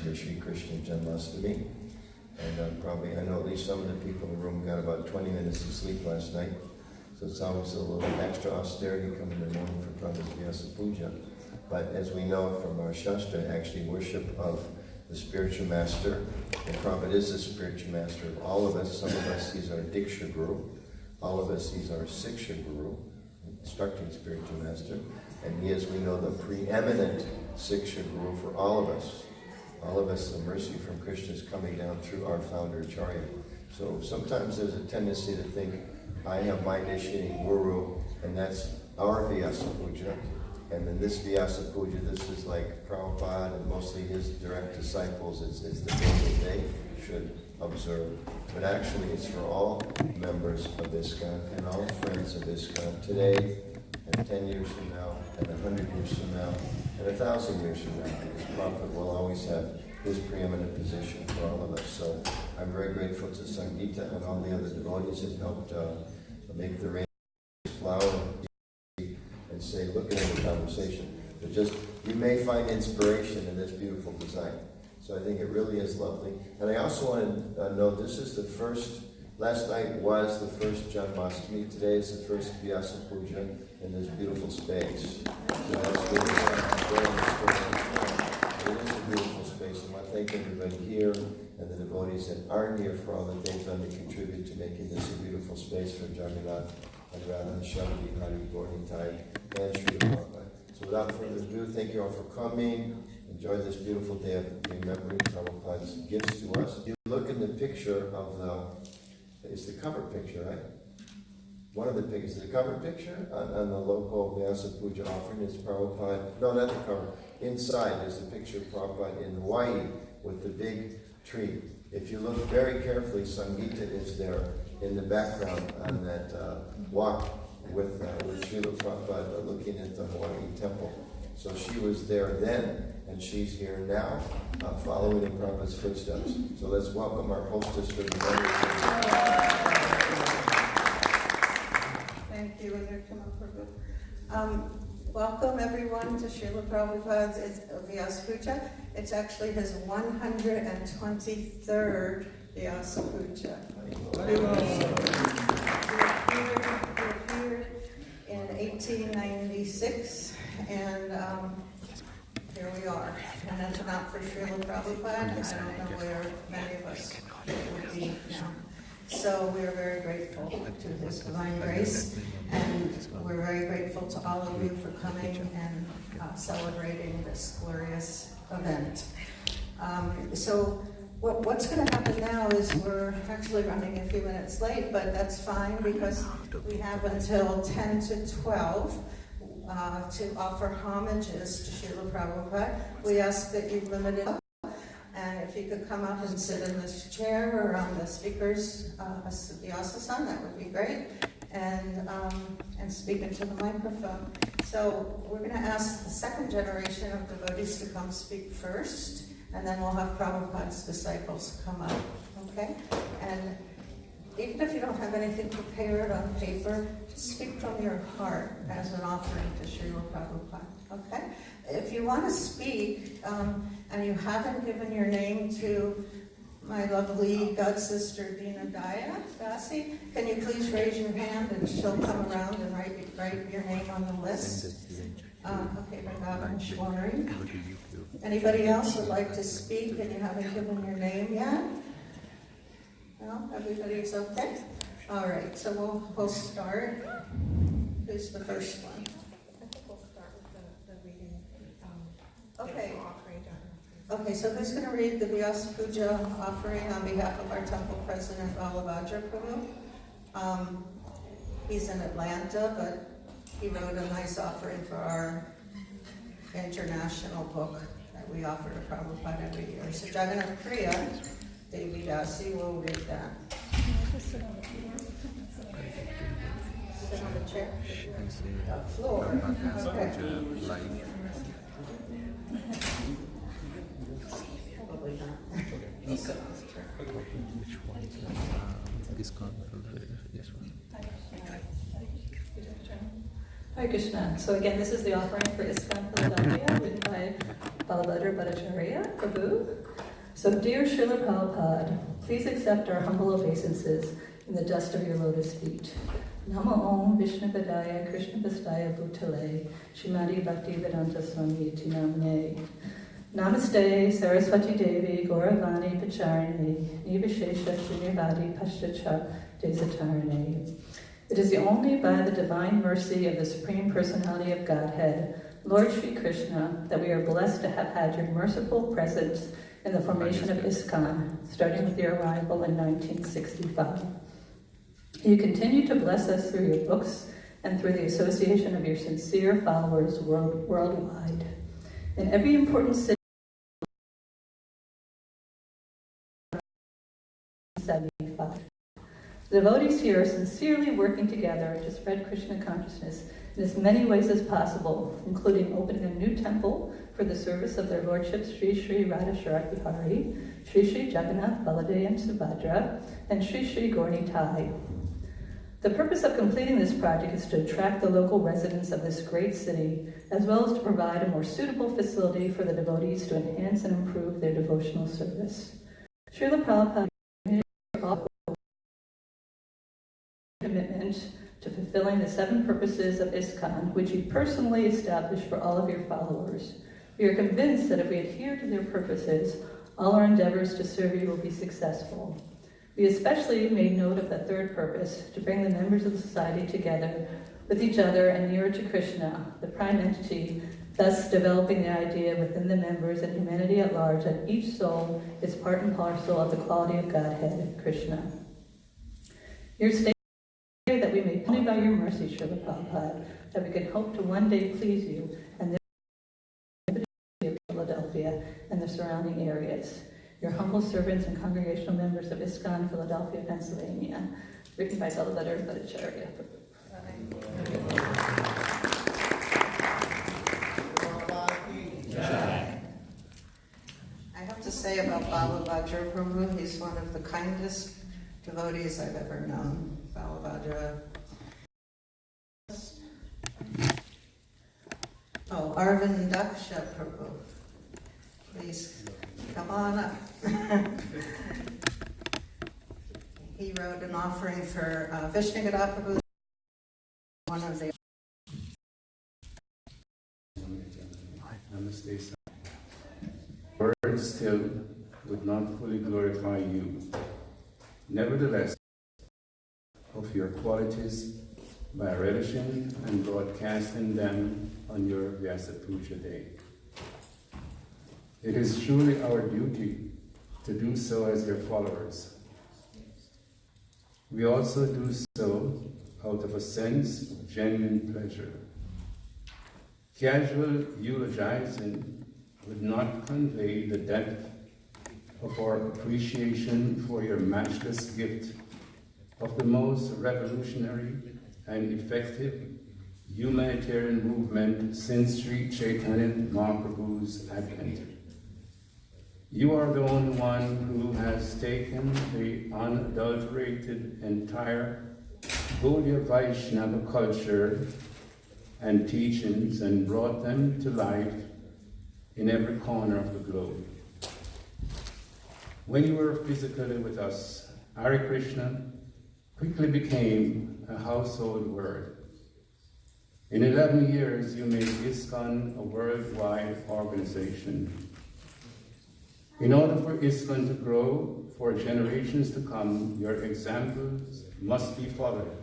for Sri Krishna Janmashtami. And I know at least some of the people in the room got about 20 minutes of sleep last night. So it's always a little extra austerity coming in the morning for Prabhupada's Vyasa Puja. But as we know from our Shastra, actually worship of the spiritual master, and Prabhupada is the spiritual master of all of us. Some of us, he's our Diksha Guru. All of us, he's our Siksha Guru, instructing spiritual master. And he is, we know, the preeminent Siksha Guru for all of us. All of us, the mercy from Krishna is coming down through our founder Acharya. So sometimes there's a tendency to think, I have my initiating guru, and that's our Vyasa Puja. And then this Vyasa Puja, this is like Prabhupada and mostly his direct disciples. It's the thing that they should observe. But actually it's for all members of ISKCON and all friends of ISKCON today, and 10 years from now, and 100 years from now, and 1,000 years from now. Because Prabhupada will always have his preeminent position for all of us. So I'm very grateful to Sangeeta and all the other devotees that helped make the rain flower and say, look at the conversation. But just, you may find inspiration in this beautiful design. So I think it really is lovely. And I also want to note, this is the first, last night was the first Janmashtami. Today is the first Vyasa Puja in this beautiful space. So that's really very important. It is a beautiful space. I want to thank everybody here and the devotees that aren't here for all that they've done to contribute to making this a beautiful space for Jagannath and Radha, Shabdi, Hari, Gornitai, and Srila Prabhupada. So without further ado, thank you all for coming. Enjoy this beautiful day of remembering Prabhupada's gifts to us. You look in the picture of it's the cover picture, right? One of the pictures, the cover picture on the local Vyasa Puja offering is Prabhupada, no, not the cover. Inside is the picture of Prabhupada in Hawaii with the big tree. If you look very carefully, Sangeeta is there in the background on that walk with Srila Prabhupada looking at the Hawaii temple. So she was there then, and she's here now, following in Prabhupada's footsteps. So let's welcome our hostess for the morning. Thank you, and there come up for good. Welcome everyone to Srila Prabhupada's Vyasa Puja. It's actually his 123rd Vyasa Puja. We're here in 1896, and here we are. And if not for Srila Prabhupada, I don't know where many of us would be now. So we are very grateful to His divine grace, and we're very grateful to all of you for coming and celebrating this glorious event. So what's going to happen now is we're actually running a few minutes late, but that's fine because we have until 10 to 12 to offer homages to Srila Prabhupada. We ask that you limit it up. And if you could come up and sit in this chair or on the speaker's Vyasa-san, that would be great. And speak into the microphone. So we're going to ask the second generation of devotees to come speak first, and then we'll have Prabhupada's disciples come up. Okay? And even if you don't have anything prepared on paper, just speak from your heart as an offering to Srila Prabhupada. Okay? If you want to speak, and you haven't given your name to my lovely god sister Dina Dasi, can you please raise your hand and she'll come around and write your name on the list? Okay, Vrindavan Shwari. Anybody else would like to speak and you haven't given your name yet? No? Everybody's okay? All right, so we'll start. Who's the first one? I think we'll start with the reading. Okay. Okay, so who's going to read the Vyasa Puja offering on behalf of our temple president, Balabhadra Prabhu? He's in Atlanta, but he wrote a nice offering for our international book that we offer to Prabhupada every year. So Jagannath Priya Devi Dasi will read that. Sit on the chair? The floor. Okay. Probably not. Which one? ISKCON. This one. Hare Krishna. So again, this is the offering for ISKCON Philadelphia, written by Balabhadra Bhattacharya Prabhu. So, dear Srila Prabhupada, please accept our humble obeisances in the dust of your lotus feet. Namo Om Vishnu Padaya Krishna Pastaya Bhutale Shrimati Bhakti Vedanta Swami Iti Namane. Namaste Saraswati Devi Gauravani Pacharini Nivishesha Srinivadi Pashtacha Desatarane. It is only by the divine mercy of the Supreme Personality of Godhead, Lord Sri Krishna, that we are blessed to have had your merciful presence in the formation of ISKCON, starting with your arrival in 1965. You continue to bless us through your books and through the association of your sincere followers worldwide. In every important city, 75. The devotees here are sincerely working together to spread Krishna consciousness in as many ways as possible, including opening a new temple for the service of their lordships Sri Sri Radha Bihari, Sri Sri Jagannath Baladev and Subhadra, and Sri Sri Gauri Thai. The purpose of completing this project is to attract the local residents of this great city, as well as to provide a more suitable facility for the devotees to enhance and improve their devotional service. Srila Prabhupada commitment to fulfilling the 7 purposes of ISKCON, which he personally established for all of your followers. We are convinced that if we adhere to their purposes, all our endeavors to serve you will be successful. We especially made note of the 3rd purpose, to bring the members of the society together with each other and nearer to Krishna, the prime entity, thus developing the idea within the members and humanity at large that each soul is part and parcel of the quality of Godhead, Krishna. Your statement that we may only by your mercy, Srila Prabhupada, that we can hope to one day please you and the of Philadelphia and the surrounding areas. Your humble servants and congregational members of ISKCON, Philadelphia, Pennsylvania. Written by Bellwether Bhattacharya. I have to say about Baba Vajra Prabhu, he's one of the kindest devotees I've ever known. Baba Vajra. Oh, Arvind Daksha Prabhu. Please come on up. He wrote an offering for Vishnu Prabhu, one of the Namaste. Words still would not fully glorify you. Nevertheless, of your qualities by relishing and broadcasting them on your Vyasa Puja day. It is truly our duty to do so as your followers. We also do so out of a sense of genuine pleasure. Casual eulogizing would not convey the depth of our appreciation for your matchless gift of the most revolutionary and effective humanitarian movement since Sri Chaitanya Mahaprabhu's advent. You are the only one who has taken the unadulterated entire Gaudiya Vaishnava culture and teachings and brought them to life in every corner of the globe. When you were physically with us, Hare Krishna quickly became a household word. In 11 years, you made ISKCON a worldwide organization. In order for ISKCON to grow for generations to come, your examples must be followed.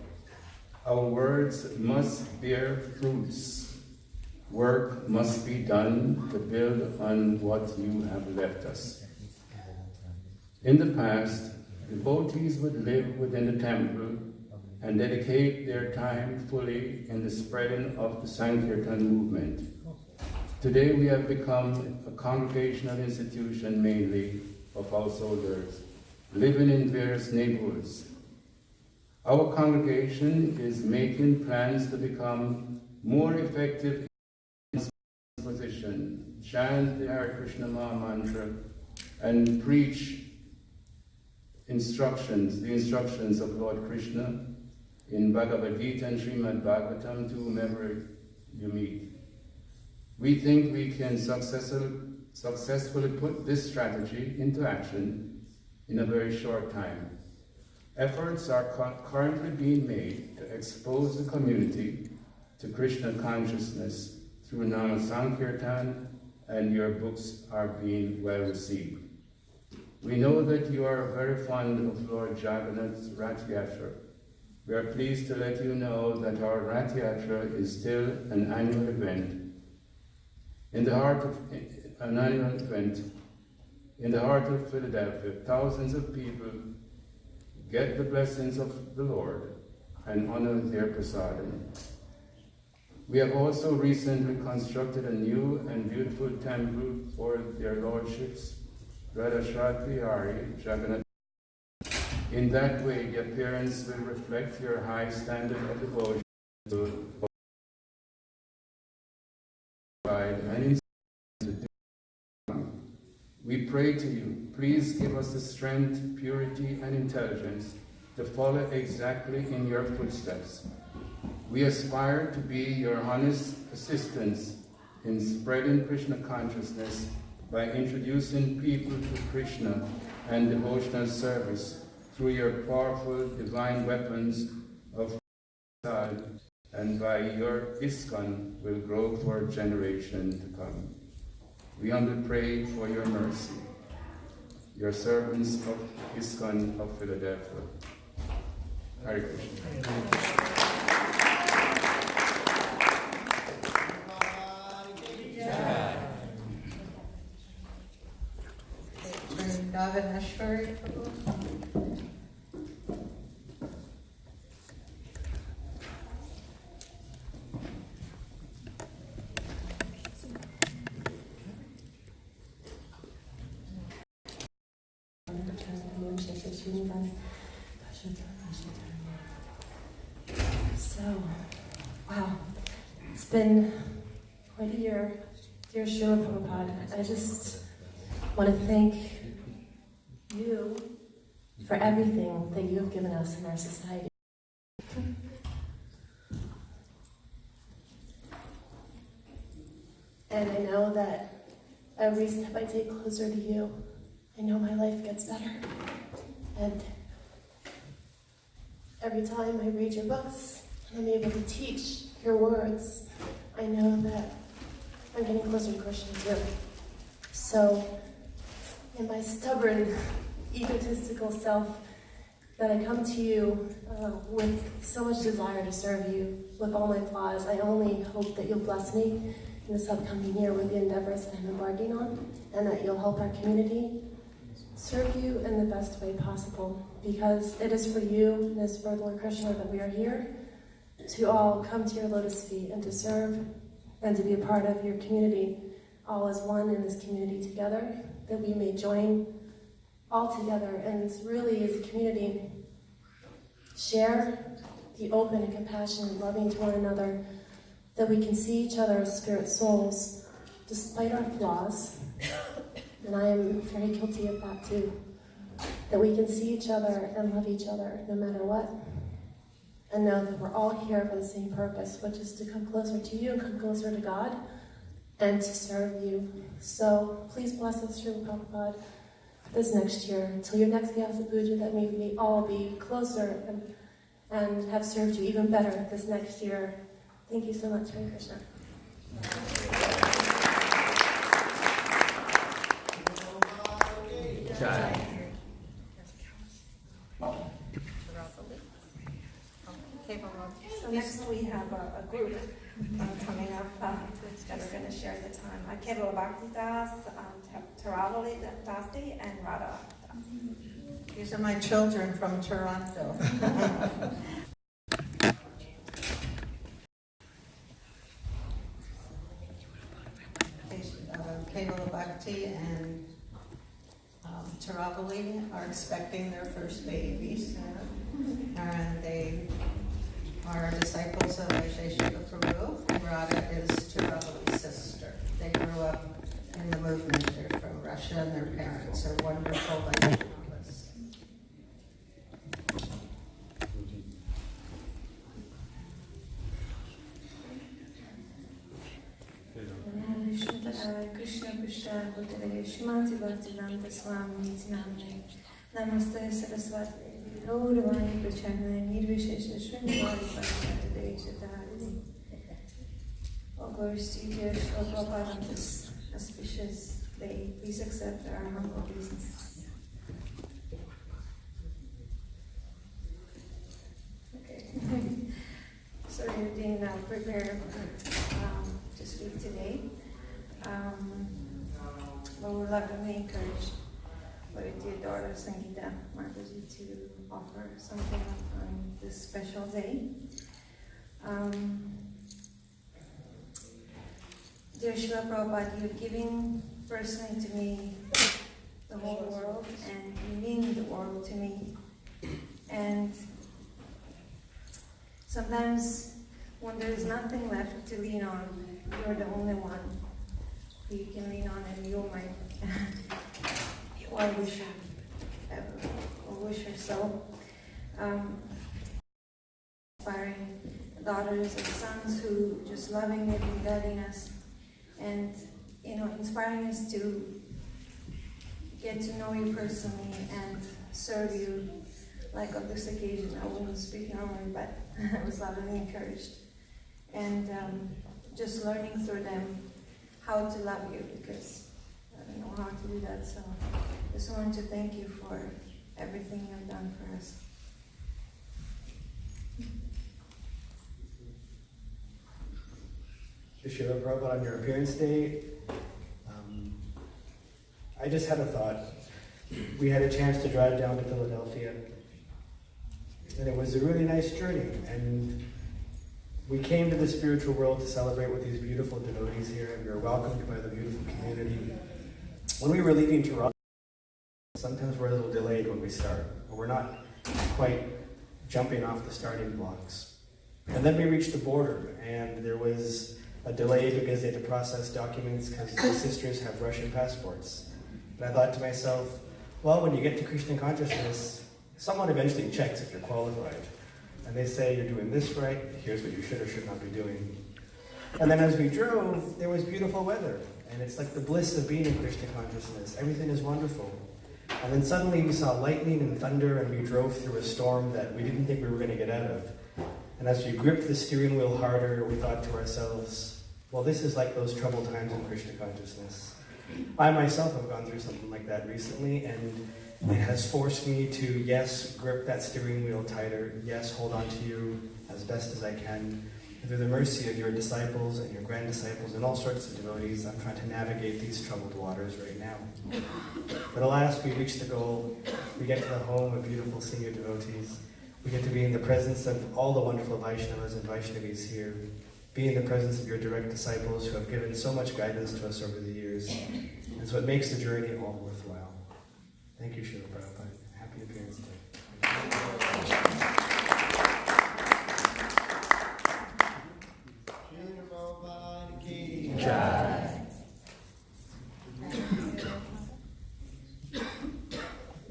Our words must bear fruits. Work must be done to build on what you have left us. In the past, devotees would live within the temple and dedicate their time fully in the spreading of the Sankirtan movement. Today we have become a congregational institution mainly of householders, living in various neighborhoods. Our congregation is making plans to become more effective in this position, chant the Hare Krishna Maha Mantra, and preach the instructions of Lord Krishna in Bhagavad Gita and Srimad Bhagavatam to whomever you meet. We think we can successfully successfully put this strategy into action in a very short time. Efforts are currently being made to expose the community to Krishna consciousness through Nama Sankirtan, and your books are being well received. We know that you are very fond of Lord Jagannath's Rath Yatra. We are pleased to let you know that our Rath Yatra is still an annual event in the heart of Philadelphia. Thousands of people get the blessings of the Lord and honor their prasadam. We have also recently constructed a new and beautiful temple for their lordships, Radha Shratri Jagannath. In that way, the appearance will reflect your high standard of devotion to and we pray to you, please give us the strength, purity, and intelligence to follow exactly in your footsteps. We aspire to be your honest assistants in spreading Krishna consciousness by introducing people to Krishna and devotional service through your powerful divine weapons of prasad, and by your ISKCON will grow for a generation to come. We humbly pray for your mercy, your servants of ISKCON of Philadelphia. Hare Krishna. Davaneshwari Prabhu. So, wow, it's been quite a year, dear Srila Prabhupada. I just want to thank you for everything that you have given us in our society. And I know that every step I take closer to you, I know my life gets better. And every time I read your books and I'm able to teach your words, I know that I'm getting closer to Krishna too. So, in my stubborn, egotistical self, that I come to you with so much desire to serve you with all my flaws, I only hope that you'll bless me in this upcoming year with the endeavors that I'm embarking on, and that you'll help our community serve you in the best way possible, because it is for you and it is for Lord Krishna that we are here, to all come to your lotus feet and to serve and to be a part of your community, all as one in this community together, that we may join all together and really as a community share, be open and compassionate and loving to one another, that we can see each other as spirit souls despite our flaws. And I am very guilty of that too. That we can see each other and love each other no matter what. And know that we're all here for the same purpose, which is to come closer to you and come closer to God and to serve you. So please bless us, Srila Prabhupada, this next year, until your next Vyasa Puja, that may we all be closer and have served you even better this next year. Thank you so much, Hare Krishna. Jai. So next we have a group coming up that are going to share the time. Kevala Bhakti Das, Taravali Dasi, and Radha Dasi. These are my children from Toronto. Kevala Bhakti and Taravali are expecting their first babies, and they are disciples of Vaisheshika Prabhu. Radha is Taravali's sister. They grew up in the movement. They're from Russia, and their parents are wonderful Vaishnavas. Krishna Krishna Bhaktivedanta Swami Niti Namne Namaste Saraswati Gauravani Pracharna Nirvishesha Srinivadi Parishata Devichatari. All glories to you, dear Srila Prabhupada, on this auspicious day. Please accept our humble obeisances. Okay. So you're being now prepared to speak today. Well, we're lovingly encouraged by your dear daughter Sangeeta Mataji to offer something on this special day. Dear Srila Prabhupada, you're giving personally to me the whole world, and you mean the world to me. And sometimes when there's nothing left to lean on, you're the only one who you can lean on, and you're my well-wisher, well-wisher. So, inspiring daughters and sons who just lovingly been guiding us, and inspiring us to get to know you personally and serve you. Like on this occasion, I wasn't speaking normally, but I was lovingly encouraged, and just learning through them how to love you, because I don't know how to do that. So just wanted to thank you for everything you've done for us. Srila Prabhupada, on your appearance day, I just had a thought. We had a chance to drive down to Philadelphia, and it was a really nice journey. And we came to the spiritual world to celebrate with these beautiful devotees here, and we were welcomed by the beautiful community. When we were leaving Toronto, sometimes we're a little delayed when we start, or we're not quite jumping off the starting blocks. And then we reached the border, and there was a delay because they had to process documents because the sisters have Russian passports. And I thought to myself, well, when you get to Krishna consciousness, someone eventually checks if you're qualified. And they say, you're doing this right, here's what you should or should not be doing. And then as we drove, there was beautiful weather. And it's like the bliss of being in Krishna consciousness. Everything is wonderful. And then suddenly we saw lightning and thunder, and we drove through a storm that we didn't think we were going to get out of. And as we gripped the steering wheel harder, we thought to ourselves, well, this is like those troubled times in Krishna consciousness. I myself have gone through something like that recently, and it has forced me to, yes, grip that steering wheel tighter, yes, hold on to you as best as I can. And through the mercy of your disciples and your grand disciples and all sorts of devotees, I'm trying to navigate these troubled waters right now. But alas, we reach the goal. We get to the home of beautiful senior devotees. We get to be in the presence of all the wonderful Vaishnavas and Vaishnavis here, be in the presence of your direct disciples who have given so much guidance to us over the years. And so it makes the journey all worthwhile. Thank you, Srila Prabhupada. Happy appearance day.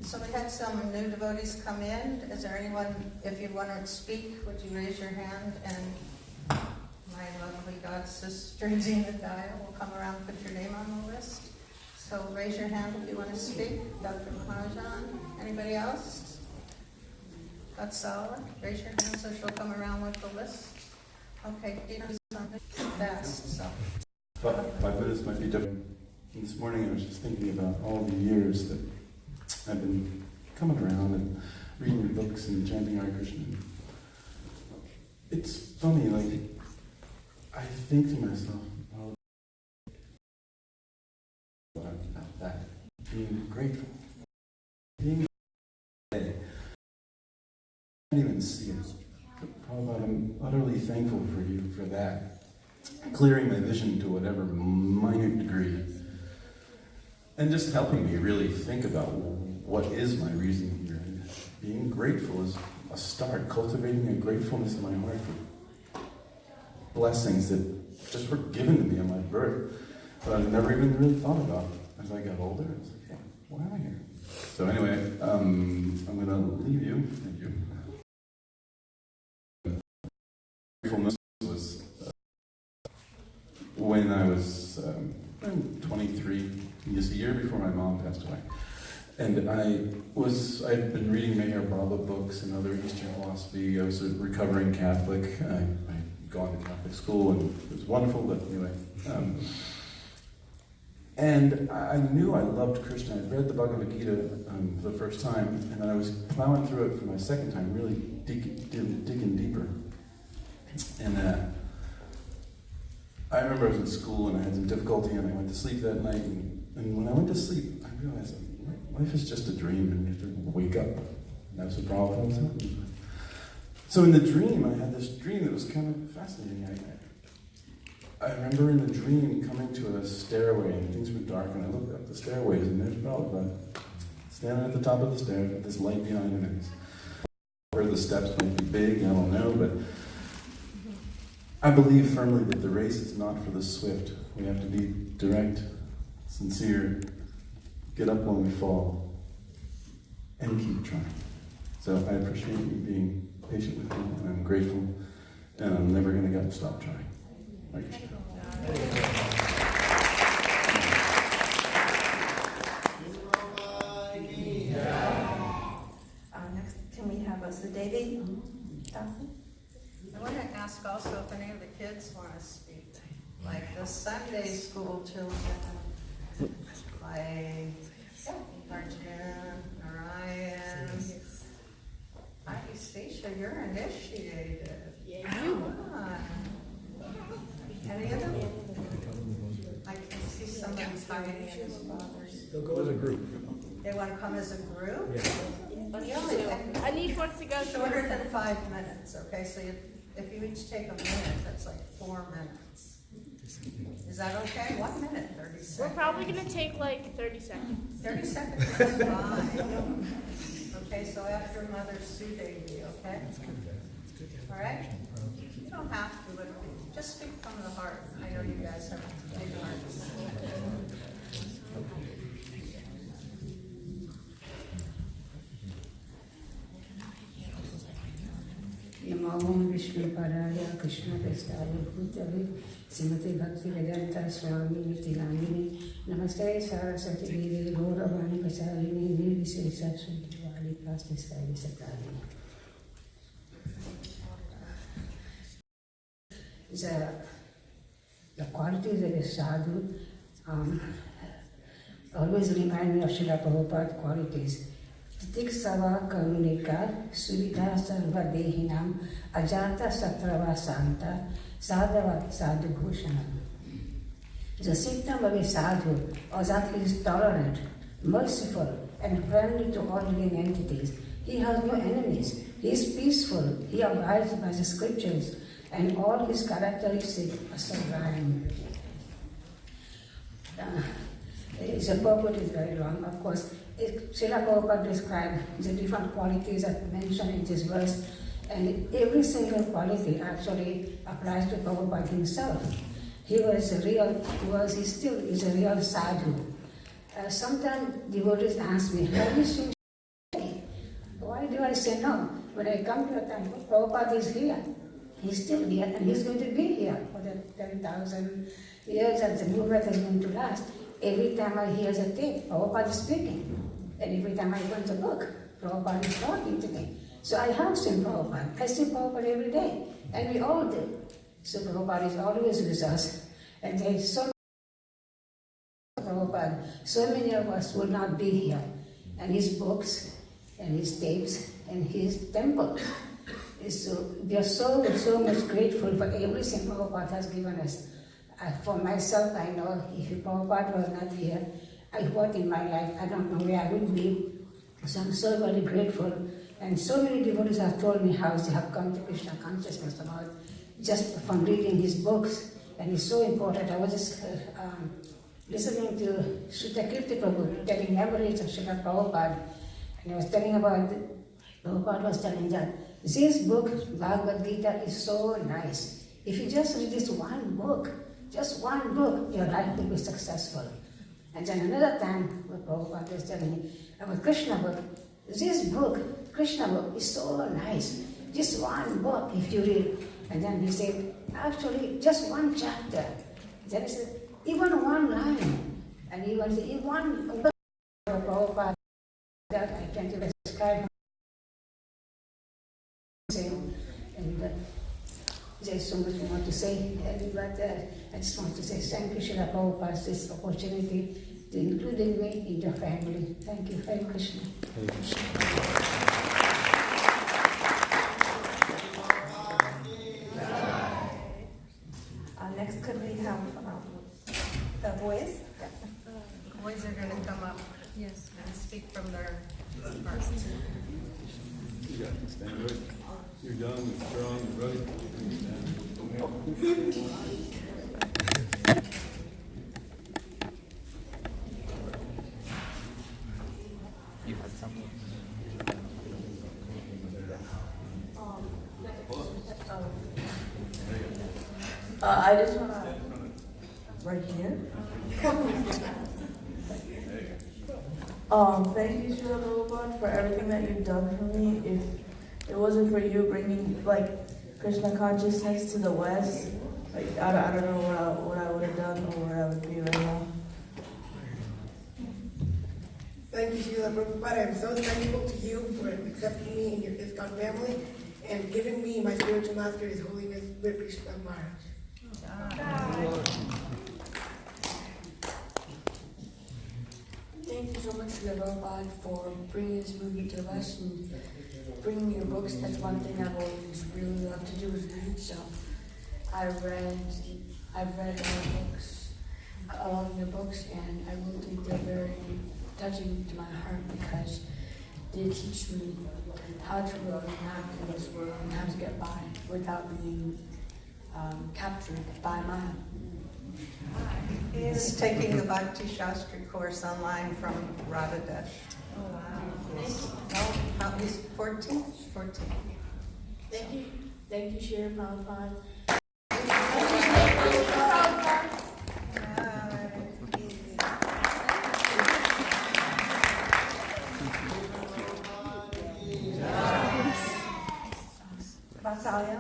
So we had some new devotees come in. Is there anyone, if you want to speak, would you raise your hand? And my lovely god sister Gina Daya will come around and put your name on the list. So raise your hand if you want to speak. Dr. Maharajan. Anybody else? Vatsala, raise your hand so she'll come around with the list. Okay, Dina's on fast, so. But 5 minutes might be different. This morning I was just thinking about all the years that I've been coming around and reading your books and chanting Hare Krishna. It's funny, like, I think to myself, oh, about that, being grateful. Being I can't even see it. Prabhupada, I'm utterly thankful for you for that. Clearing my vision to whatever minute degree. And just helping me really think about what is my reason here. And being grateful is a start, cultivating a gratefulness in my heart for blessings that just were given to me on my birth, but I never even really thought about. As I got older, I was like, hey, why am I here? So anyway, I'm going to leave you. Thank you. Gratefulness was when I was 23, just a year before before my mom passed away. And I'd been reading Meher Baba books and other Eastern philosophy. I was a recovering Catholic. I'd gone to Catholic school, and it was wonderful, but anyway. And I knew I loved Krishna. I'd read the Bhagavad Gita for the first time, and then I was plowing through it for my second time, really digging deeper. And I remember I was in school, and I had some difficulty, and I went to sleep that night, and when I went to sleep, I realized life is just a dream, and you have to wake up. And that's what Prabhupada was helping me with. So in the dream, I had this dream that was kind of fascinating. I remember in the dream coming to a stairway, and things were dark, and I looked up the stairways, and there's Prabhupada standing at the top of the stairs with this light behind him. Where the steps might be big, I don't know, but I believe firmly that the race is not for the swift. We have to be direct, sincere, get up when we fall, and keep trying. So I appreciate you being patient with me, and I'm grateful, and I'm never going to stop trying. Hare Krishna. Next, can we have us the Devi? I want to ask also if any of the kids want to speak, like the Sunday school children, like Arjun, Narayan. Hi, Sisha, you're initiated. Yeah, you. Any of them? I can see somebody hiding in his father's. They'll go as a group. They want to come as a group? I need one to go Shorter than 5 minutes, okay? So if you each take a minute, that's like 4 minutes. Is that okay? 1 minute, 30 seconds. We're probably going to take like 30 seconds. 30 seconds is fine. Okay, so after Mother Sue Devi, okay? All right? You don't have to, but just speak from the heart. I know you guys have big hearts. Namo Vishnu Paraya Krishna Prestaya Bhutale Srimati Bhakti Vedanta Swami Nityanamini Namaste Saraswati Devi Gauravani Pacharini Nirvisesa Sundari Plastiskai Sakari. The qualities of a sadhu always remind me of Srila Prabhupada qualities. Tiksava Karunika Suvidha Sarva Dehinam Ajata Satrava Santa Sadhava Sadhu Bhushanam. The symptom of a sadhu is that he is tolerant, merciful, and friendly to all living entities. He has no enemies. He is peaceful. He abides by the scriptures, and all his characteristics are sublime. The purport is very long, of course. Srila Prabhupada described the different qualities that mentioned in this verse, and every single quality actually applies to Prabhupada himself. He still is a real sadhu. Sometimes devotees ask me, have you seen Shri? Why do I say no? When I come to a temple, Prabhupada is here. He's still here, and he's going to be here for the 10,000 years that the movement is going to last. Every time I hear the tape, Prabhupada is speaking. And every time I open the book, Prabhupada is talking to me. So I have seen Prabhupada. I see Prabhupada every day. And we all do. So Prabhupada is always with us. And there is so many Prabhupada, so many of us will not be here. And his books, and his tapes, and his temple. So we are so much grateful for everything Prabhupada has given us. For myself, I know if Prabhupada was not here, what in my life, I don't know where I would be. So I'm so very grateful. And so many devotees have told me how they have come to Krishna consciousness about just from reading his books. And it's so important. I was just listening to Sutta Kirti Prabhu telling memories of Srila Prabhupada. And he was telling about, Prabhupada was telling that this book, Bhagavad Gita, is so nice. If you just read this one book, your life will be successful. And then another time, Prabhupada was telling me about Krishna book. This book, Krishna book, is so nice. Just one book, if you read. And then he said, actually, just one chapter. Then he said, even one line. And even one Prabhupada that I can't even describe him. And there's so much more to say, but I just want to say thank you, Srila Prabhupada, for this opportunity, to including me in your family. Thank you, Hare Krishna. Next, could we have the boys? Boys are gonna come up. Yes. And speak from their hearts. You got to stand ready. You're young, you're strong, you're ready. You had something. I just want to, right here. Thank you, Srila Prabhupada, for everything that you've done for me. If it wasn't for you bringing Krishna consciousness to the West, I don't know what I would have done or where I would be right now. Thank you, Srila Prabhupada. I'm so thankful to you for accepting me in your ISKCON family and giving me my spiritual master, His Holiness Krishna Maharaj. Thank you so much, Srila Prabhupada, for bringing this movement to us and bringing your books. That's one thing I've always really loved to do is read. So I've read all the books, all of your books, and I really think they're very touching to my heart because they teach me how to live in this world and how to get by without being captured by Maya. He is taking the Bhakti Shastri course online from Radhadesh. Oh, wow. No, he's 14? 14. Thank you. Thank you, Srila Prabhupada. Vatsalya?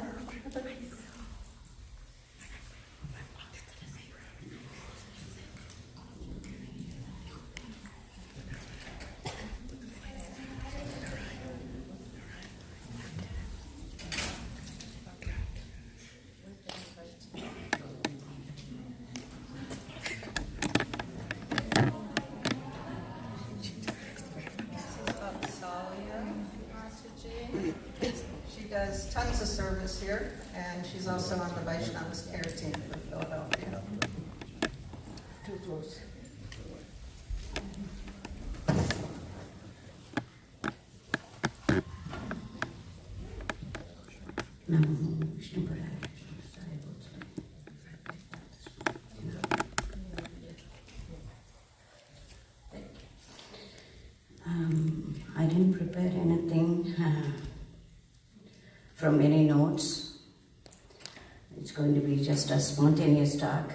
She does tons of service here, and she's also on the Vaishnava's care team for Philadelphia. Too close. I didn't prepare anything from any notes. It's going to be just a spontaneous talk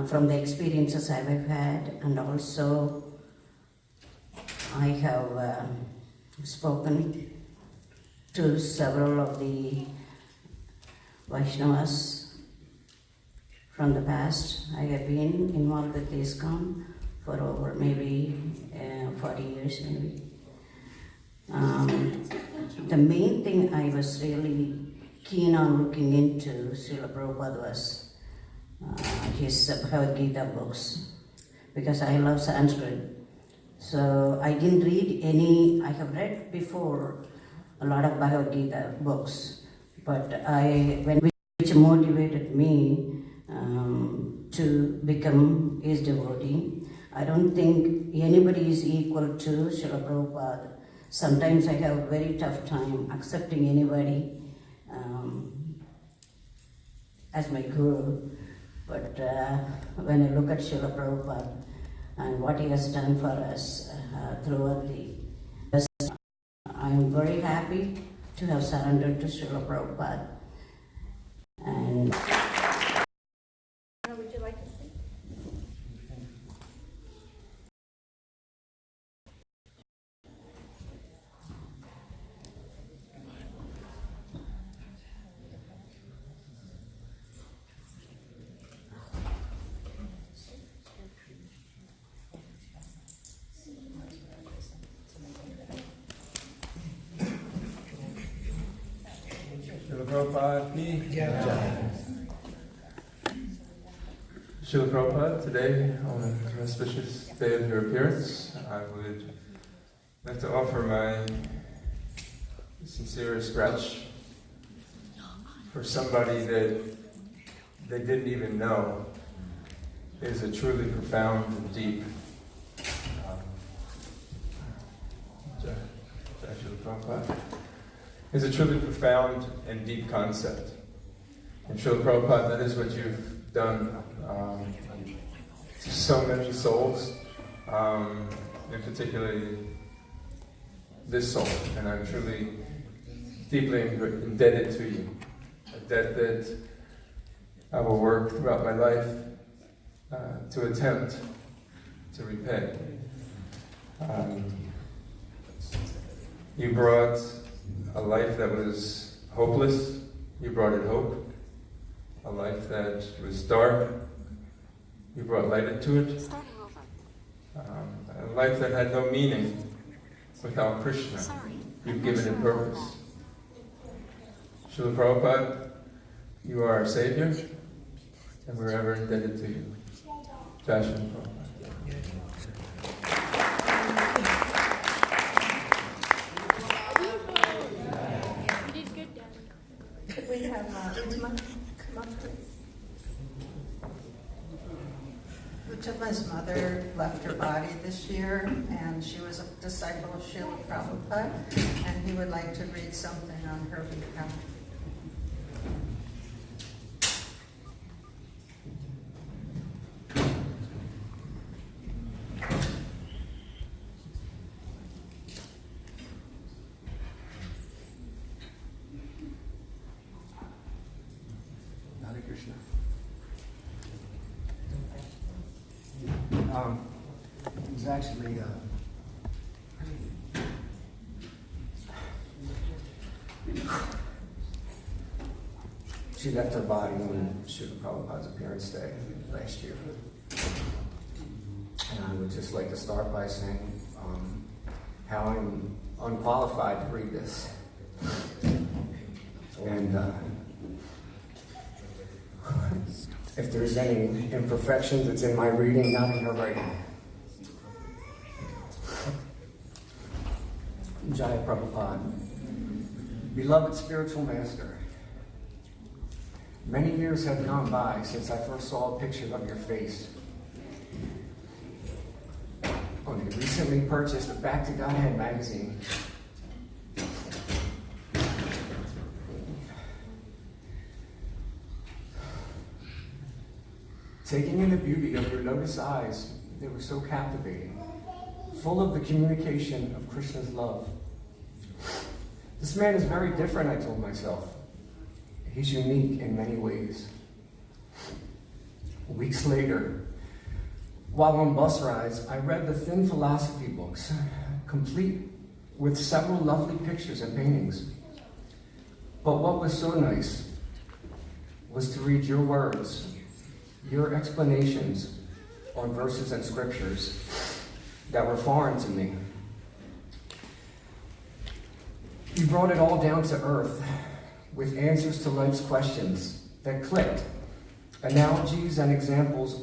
from the experiences I have had, and also I have spoken to several of the Vaishnavas from the past. I have been involved with ISKCON for over maybe 40 years maybe. The main thing I was really keen on looking into Srila Prabhupada was his Bhagavad Gita books, because I love Sanskrit. So I didn't read any, I have read before a lot of Bhagavad Gita books, but which motivated me to become his devotee. I don't think anybody is equal to Srila Prabhupada. Sometimes I have a very tough time accepting anybody as my guru. But when I look at Srila Prabhupada and what he has done for us throughout I am very happy to have surrendered to Srila Prabhupada. And Would you like to sing? Prabhupada ki Jai. Srila Prabhupada, today, on the auspicious day of your appearance, I would like to offer my sincerest gratitude for somebody that they didn't even know is a truly profound and deep Srila Prabhupada is a truly profound and deep concept. And Srila Prabhupada, that is what you've done to so many souls, and particularly this soul. And I'm truly, deeply indebted to you. A debt that I will work throughout my life to attempt to repay. You brought a life that was hopeless. You brought it hope. A life that was dark. You brought light into it. A life that had no meaning without Krishna. You've given it purpose. Srila Prabhupada, you are our Savior, and we're ever indebted to you. Jai Srila Prabhupada. Could we have Utma come up, please? Utma's mother left her body this year, and she was a disciple of Srila Prabhupada, and he would like to read something on her behalf. It was actually she left her body on Srila Prabhupada's appearance day last year. And I would just like to start by saying how I'm unqualified to read this. And if there's any imperfections, it's in my reading, not in her writing. Jaya Prabhupada. Beloved spiritual master, many years have gone by since I first saw a picture of your face on a recently purchased Back to Godhead magazine. Taking in the beauty of your lotus eyes, they were so captivating, full of the communication of Krishna's love. This man is very different, I told myself. He's unique in many ways. Weeks later, while on bus rides, I read the thin philosophy books, complete with several lovely pictures and paintings. But what was so nice was to read your words, your explanations on verses and scriptures that were foreign to me. You brought it all down to earth with answers to life's questions that clicked. Analogies and examples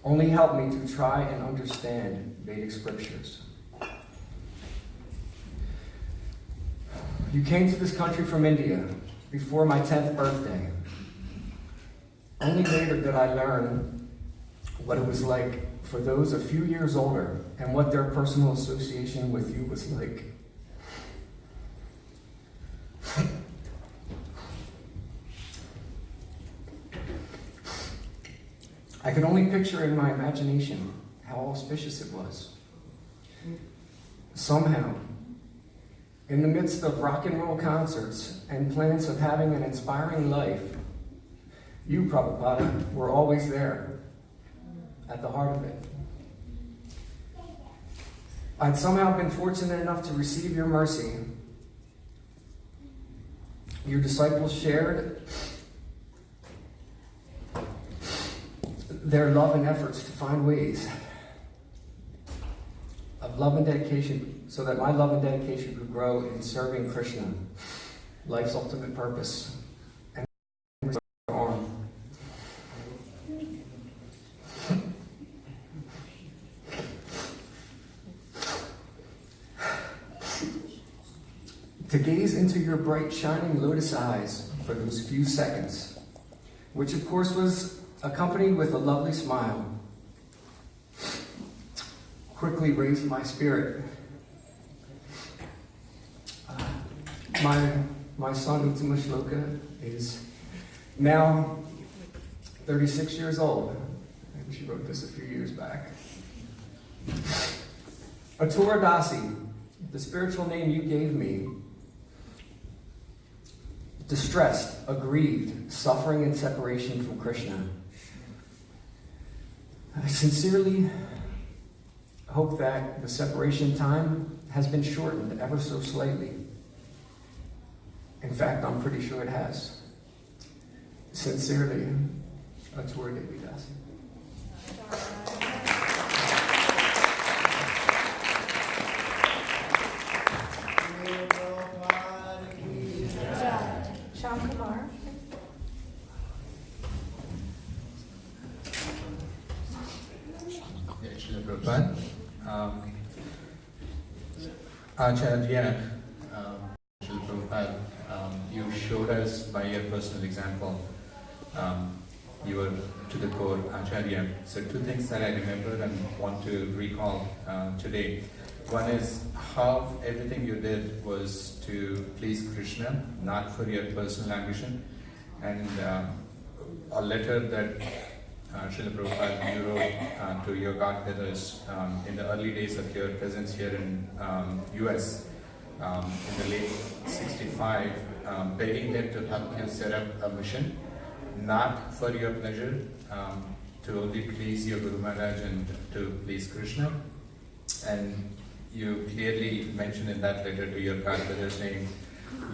only helped me to try and understand Vedic scriptures. You came to this country from India before my 10th birthday. Only later did I learn what it was like for those a few years older and what their personal association with you was like. I could only picture in my imagination how auspicious it was. Somehow, in the midst of rock and roll concerts and plans of having an inspiring life, you, Prabhupada, were always there, at the heart of it. I'd somehow been fortunate enough to receive your mercy. Your disciples shared their love and efforts to find ways of love and dedication so that my love and dedication could grow in serving Krishna, life's ultimate purpose. to gaze into your bright, shining lotus eyes for those few seconds, which of course was accompanied with a lovely smile, quickly raised my spirit. My son, Uttama Shloka, is now 36 years old, and she wrote this a few years back. Atura Dasi, the spiritual name you gave me, distressed, aggrieved, suffering in separation from Krishna. I sincerely hope that the separation time has been shortened ever so slightly. In fact, I'm pretty sure it has. Sincerely, Atura Devi Dasi. Shamkumar. Srila Prabhupada. Acharya, Srila Prabhupada, you showed us by your personal example, you were to the core Acharya. So two things that I remember and want to recall today. One is how everything you did was to please Krishna, not for your personal ambition. And a letter that Srila Prabhupada you wrote to your godbrothers in the early days of your presence here in US, in the late 65, begging them to help you set up a mission, not for your pleasure, to only please your Guru Maharaj and to please Krishna. And you clearly mentioned in that letter to your godbrother saying,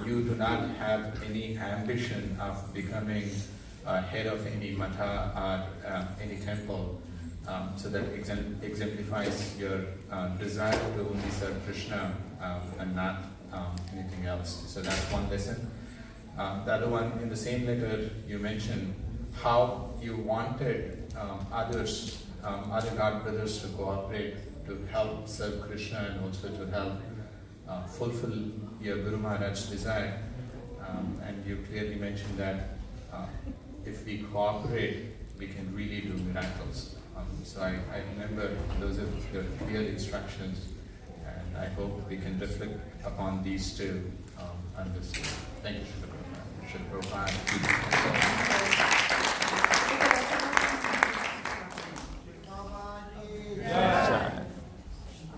you do not have any ambition of becoming head of any matha or any temple. So that exemplifies your desire to only serve Krishna and not anything else. So that's one lesson. The other one, in the same letter, you mentioned how you wanted others, other godbrothers to cooperate to help serve Krishna and also to help fulfill your Guru Maharaj's desire. And you clearly mentioned that if we cooperate, we can really do miracles. So I remember those are the clear instructions, and I hope we can reflect upon these two on this. Thank you, Srila Prabhupada.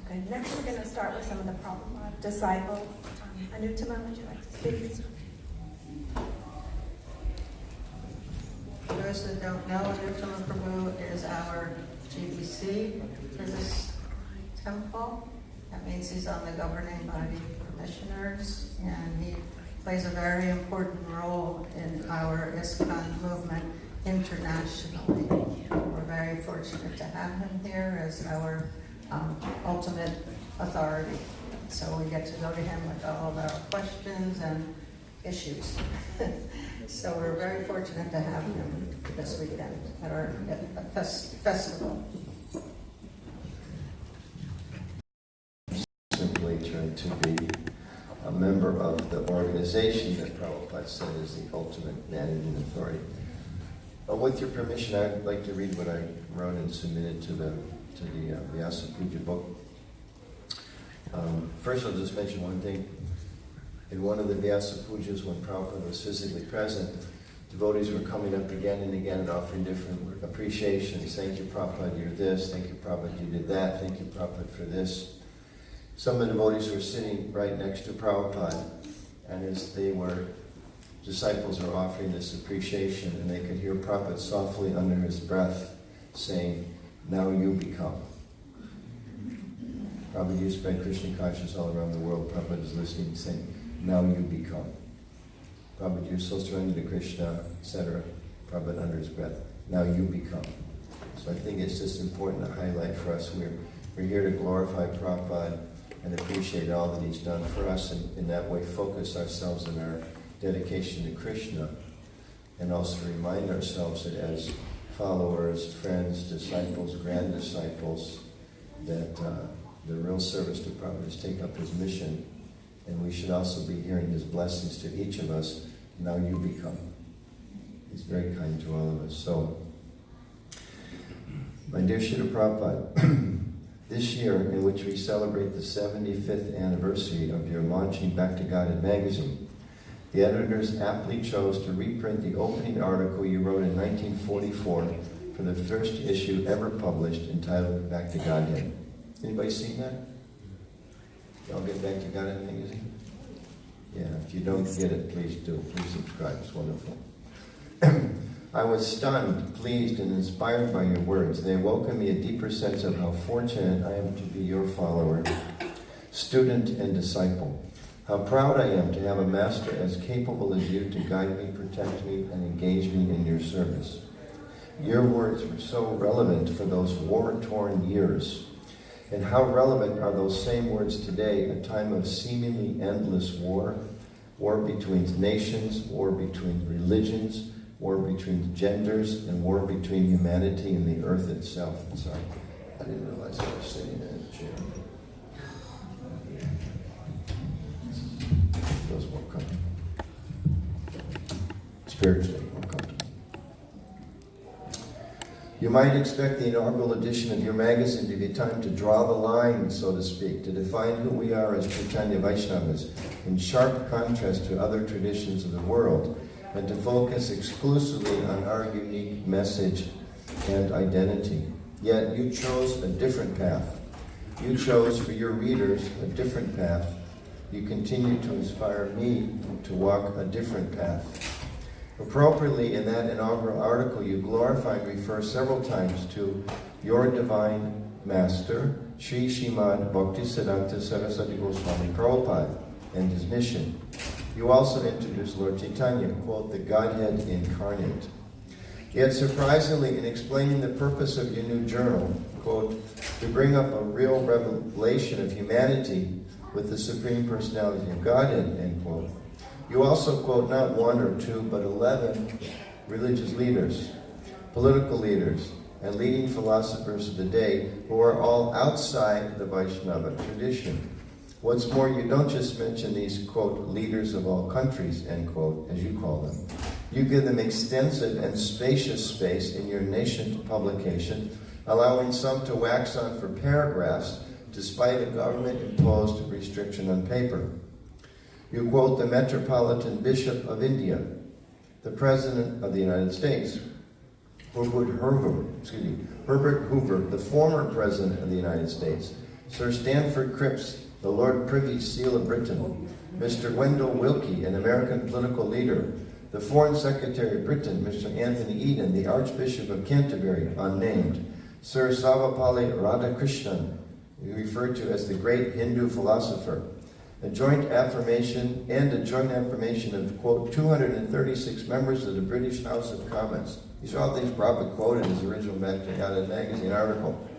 Okay, next we're going to start with some of the Prabhupada disciples. Anuttama, would you like to speak? For those that don't know, Anuttama Prabhu is our GBC for this temple. That means he's on the governing body of commissioners, and he plays a very important role in our ISKCON movement internationally. We're very fortunate to have him here as our ultimate authority. So we get to go to him with all of our questions and issues. So we're very fortunate to have him this weekend at our festival. Simply trying to be a member of the organization that Prabhupada said is the ultimate managing authority. With your permission, I'd like to read what I wrote and submitted to the Vyasa Puja book. First, I'll just mention one thing. In one of the Vyasa Pujas, when Prabhupada was physically present, devotees were coming up again and again and offering different appreciations. Thank you, Prabhupada, you're this. Thank you, Prabhupada, you did that. Thank you, Prabhupada, for this. Some of the devotees were sitting right next to Prabhupada, and as disciples were offering this appreciation, and they could hear Prabhupada softly under his breath saying, "Now you become." Prabhupada, you spread Krishna consciousness all around the world. Prabhupada is listening and saying, "Now you become." Prabhupada, you're so surrendered to Krishna, etc. Prabhupada under his breath, "Now you become." So I think it's just important to highlight for us, we're here to glorify Prabhupada and appreciate all that he's done for us, and in that way focus ourselves in our dedication to Krishna, and also remind ourselves that as followers, friends, disciples, grand disciples, that the real service to Prabhupada is take up his mission And we should also be hearing his blessings to each of us. Now you become. He's very kind to all of us. So, my dear Srila Prabhupada, this year in which we celebrate the 75th anniversary of your launching Back to Godhead magazine, the editors aptly chose to reprint the opening article you wrote in 1944 for the first issue ever published entitled Back to Godhead. Anybody seen that? Y'all get Back to Godhead magazine? Yeah, if you don't get it, please do. Please subscribe. It's wonderful. I was stunned, pleased, and inspired by your words. They awoke in me a deeper sense of how fortunate I am to be your follower, student, and disciple. How proud I am to have a master as capable as you to guide me, protect me, and engage me in your service. Your words were so relevant for those war-torn years. And how relevant are those same words today, a time of seemingly endless war? War between nations, war between religions, war between genders, and war between humanity and the earth itself. I'm sorry, I didn't realize I was sitting in a chair. Feels more comfortable. Spiritually more comfortable. You might expect the inaugural edition of your magazine to be a time to draw the line, so to speak, to define who we are as Chaitanya Vaishnavas, in sharp contrast to other traditions of the world, and to focus exclusively on our unique message and identity. Yet you chose a different path. You chose for your readers a different path. You continue to inspire me to walk a different path. Appropriately, in that inaugural article, you glorify and refer several times to your divine master, Sri Srimad Bhaktisiddhanta Saraswati Goswami Prabhupada, and his mission. You also introduce Lord Chaitanya, quote, the Godhead incarnate. Yet surprisingly, in explaining the purpose of your new journal, quote, to bring up a real revelation of humanity with the Supreme Personality of Godhead, end quote, you also quote not one or two, but 11 religious leaders, political leaders, and leading philosophers of the day who are all outside the Vaishnava tradition. What's more, you don't just mention these, quote, leaders of all countries, end quote, as you call them. You give them extensive and spacious space in your nascent publication, allowing some to wax on for paragraphs despite a government-imposed restriction on paper. You quote the Metropolitan Bishop of India, the President of the United States, Herbert Hoover, the former President of the United States, Sir Stanford Cripps, the Lord Privy Seal of Britain, Mr. Wendell Willkie, an American political leader, the Foreign Secretary of Britain, Mr. Anthony Eden, the Archbishop of Canterbury, unnamed, Sir Sarvapalli Radhakrishnan, referred to as the great Hindu philosopher, a joint affirmation of, quote, 236 members of the British House of Commons. These are all things Prabhupada quoted in his original Back to Godhead magazine article.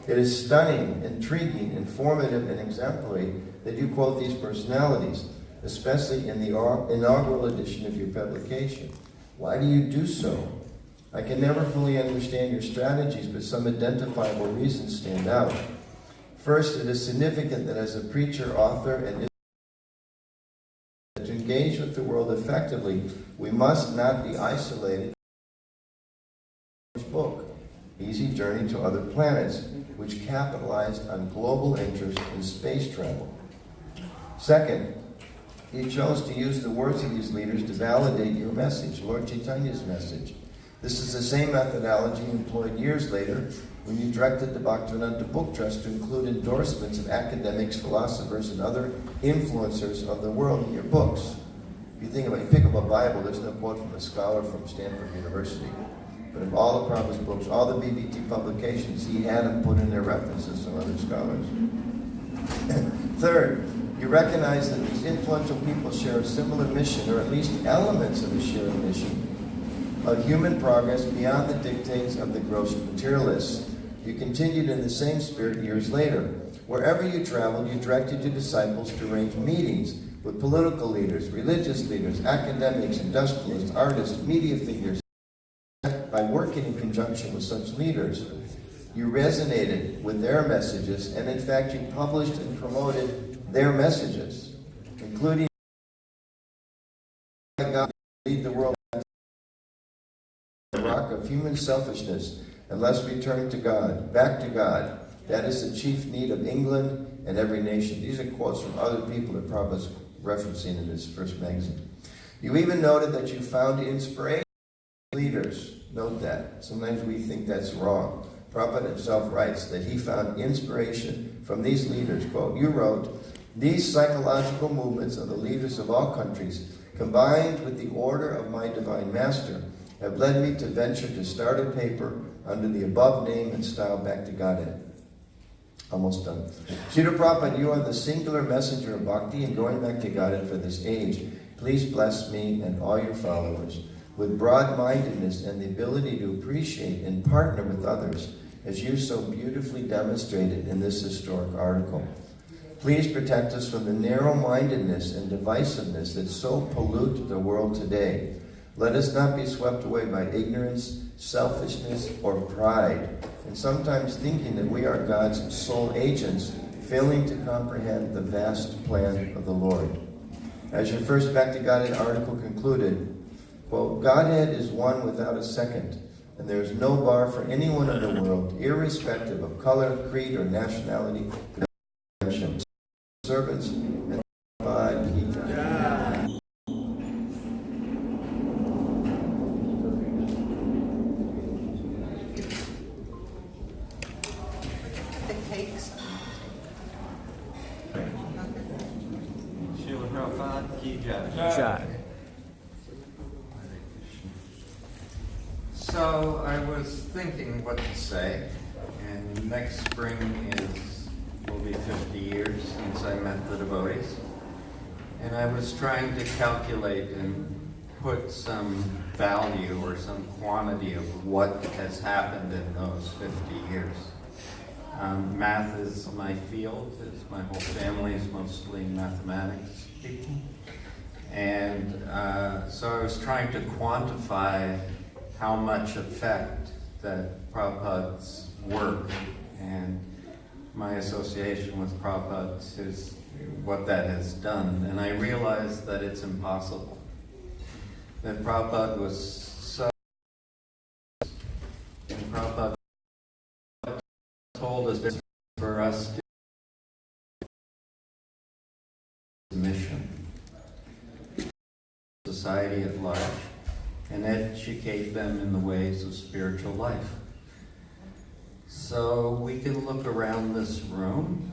It is stunning, intriguing, informative, and exemplary that you quote these personalities, especially in the inaugural edition of your publication. Why do you do so? I can never fully understand your strategies, but some identifiable reasons stand out. First, it is significant that as a preacher, author, and to engage with the world effectively, we must not be isolated. Book, Easy Journey to Other Planets, which capitalized on global interest in space travel. Second, you chose to use the words of these leaders to validate your message, Lord Chaitanya's message. This is the same methodology employed years later when you directed the Bhaktivedanta Book Trust to include endorsements of academics, philosophers, and other influencers of the world in your books. If you think about it, you pick up a Bible, there's no quote from a scholar from Stanford University. But of all of Prabhupada's books, all the BBT publications, he had them put in their references from other scholars. Third, you recognize that these influential people share a similar mission, or at least elements of a shared mission, of human progress beyond the dictates of the gross materialists. You continued in the same spirit years later. Wherever you traveled, you directed your disciples to arrange meetings with political leaders, religious leaders, academics, industrialists, artists, media figures. By working in conjunction with such leaders, you resonated with their messages, and in fact, you published and promoted their messages. including God, lead the world the rock of human selfishness, and let's return to God, back to God. That is the chief need of England and every nation. These are quotes from other people that Prabhupada's referencing in his first magazine. You even noted that you found inspiration in leaders. Note that. Sometimes we think that's wrong. Prabhupada himself writes that he found inspiration from these leaders. Quote, you wrote, these psychological movements of the leaders of all countries, combined with the order of my divine master, have led me to venture to start a paper under the above name and style Back to Godhead. Almost done. Srila Prabhupada, you are the singular messenger of bhakti and going back to Godhead for this age. Please bless me and all your followers with broad-mindedness and the ability to appreciate and partner with others, as you so beautifully demonstrated in this historic article. Please protect us from the narrow-mindedness and divisiveness that so pollute the world today. Let us not be swept away by ignorance, selfishness, or pride, and sometimes thinking that we are God's sole agents, failing to comprehend the vast plan of the Lord. As your first Back to Godhead article concluded, quote, Godhead is one without a second, and there is no bar for anyone in the world, irrespective of color, creed, or nationality, servants and The cakes. Srila Prabhupada ki jai. So I was thinking what to say, and next spring will be 50 years since I met the devotees, and I was trying to calculate and put some value or some quantity of what has happened in those 50 years. Math is my field, my whole family is mostly mathematics people. And so I was trying to quantify how much effect that Prabhupada's work and my association with Prabhupada is what that has done. And I realized that it's impossible. That Prabhupada was so... And Prabhupada told us for us to mission society at large and educate them in the ways of spiritual life. So we can look around this room,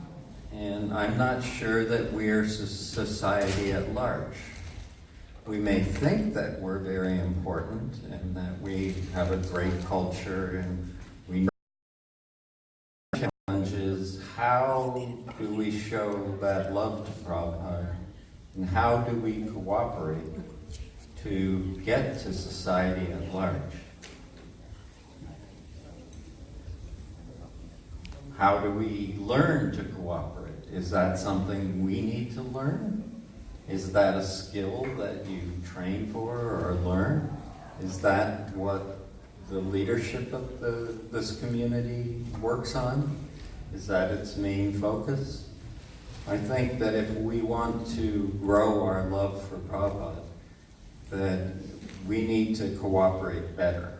and I'm not sure that we're society at large. We may think that we're very important and that we have a great culture and we know the challenge is how do we show that love to Prabhupada and how do we cooperate to get to society at large? How do we learn to cooperate? Is that something we need to learn? Is that a skill that you train for or learn? Is that what the leadership of this community works on? Is that its main focus? I think that if we want to grow our love for Prabhupada, that we need to cooperate better.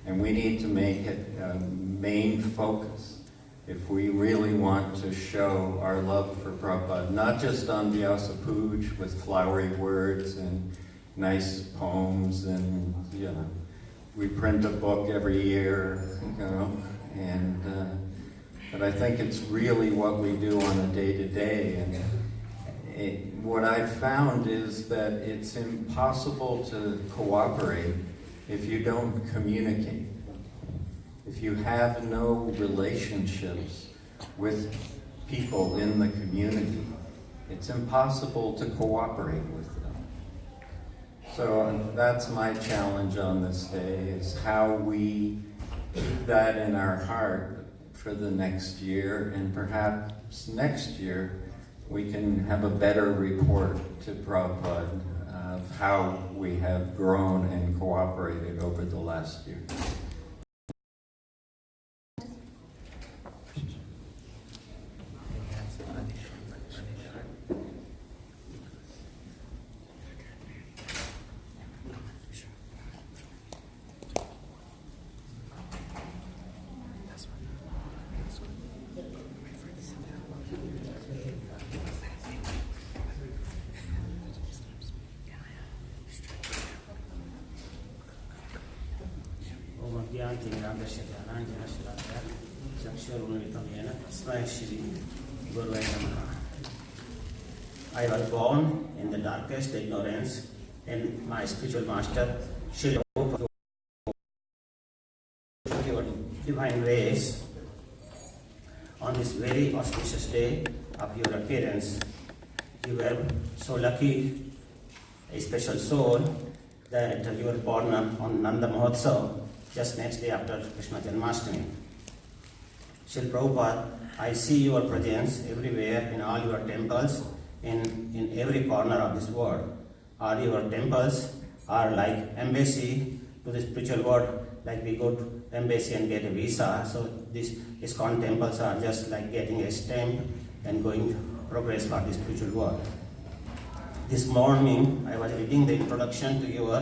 And we need to make it a main focus if we really want to show our love for Prabhupada, not just on Vyasa Puja with flowery words and nice poems and, we print a book every year, and but I think it's really what we do on a day-to-day. And what I've found is that it's impossible to cooperate if you don't communicate. If you have no relationships with people in the community, it's impossible to cooperate with them. So that's my challenge on this day, is how we keep that in our heart for the next year, and perhaps next year we can have a better report to Prabhupada of how we have grown and cooperated over the last year. I was born in the darkest ignorance, and my spiritual master, Srila, your divine ways on this very auspicious day of your appearance. You were so lucky, a special soul, that you were born on Nanda Mahotsav, just next day after Krishna Janmashtami. Srila Prabhupada, I see your presence everywhere in all your temples, in every corner of this world. All your temples are like embassy to the spiritual world, like we go to embassy and get a visa. So these ISKCON temples are just like getting a stamp and going to progress for the spiritual world. This morning, I was reading the introduction to your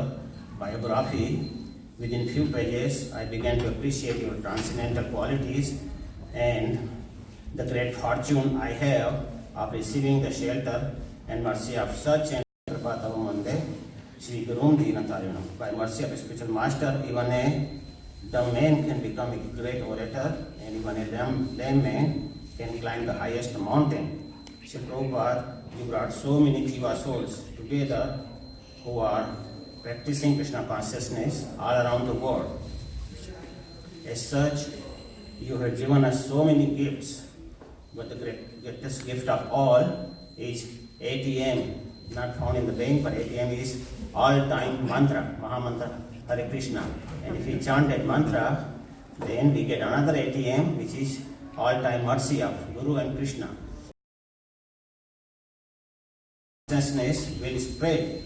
biography. Within few pages, I began to appreciate your transcendental qualities and the great fortune I have of receiving the shelter and mercy of such an Prabhupada Sri Gurum Dinataryanam. By mercy of a spiritual master, even a dumb man can become a great orator, and even a lame man can climb the highest mountain. Sri Prabhupada, you brought so many Jiva souls together who are practicing Krishna consciousness all around the world. As such, you have given us so many gifts, but the greatest gift of all is ATM, not found in the bank, but ATM is all-time mantra, Mahamantra, Hare Krishna. And if we chant that mantra, then we get another ATM, which is all-time mercy of Guru and Krishna. Consciousness will spread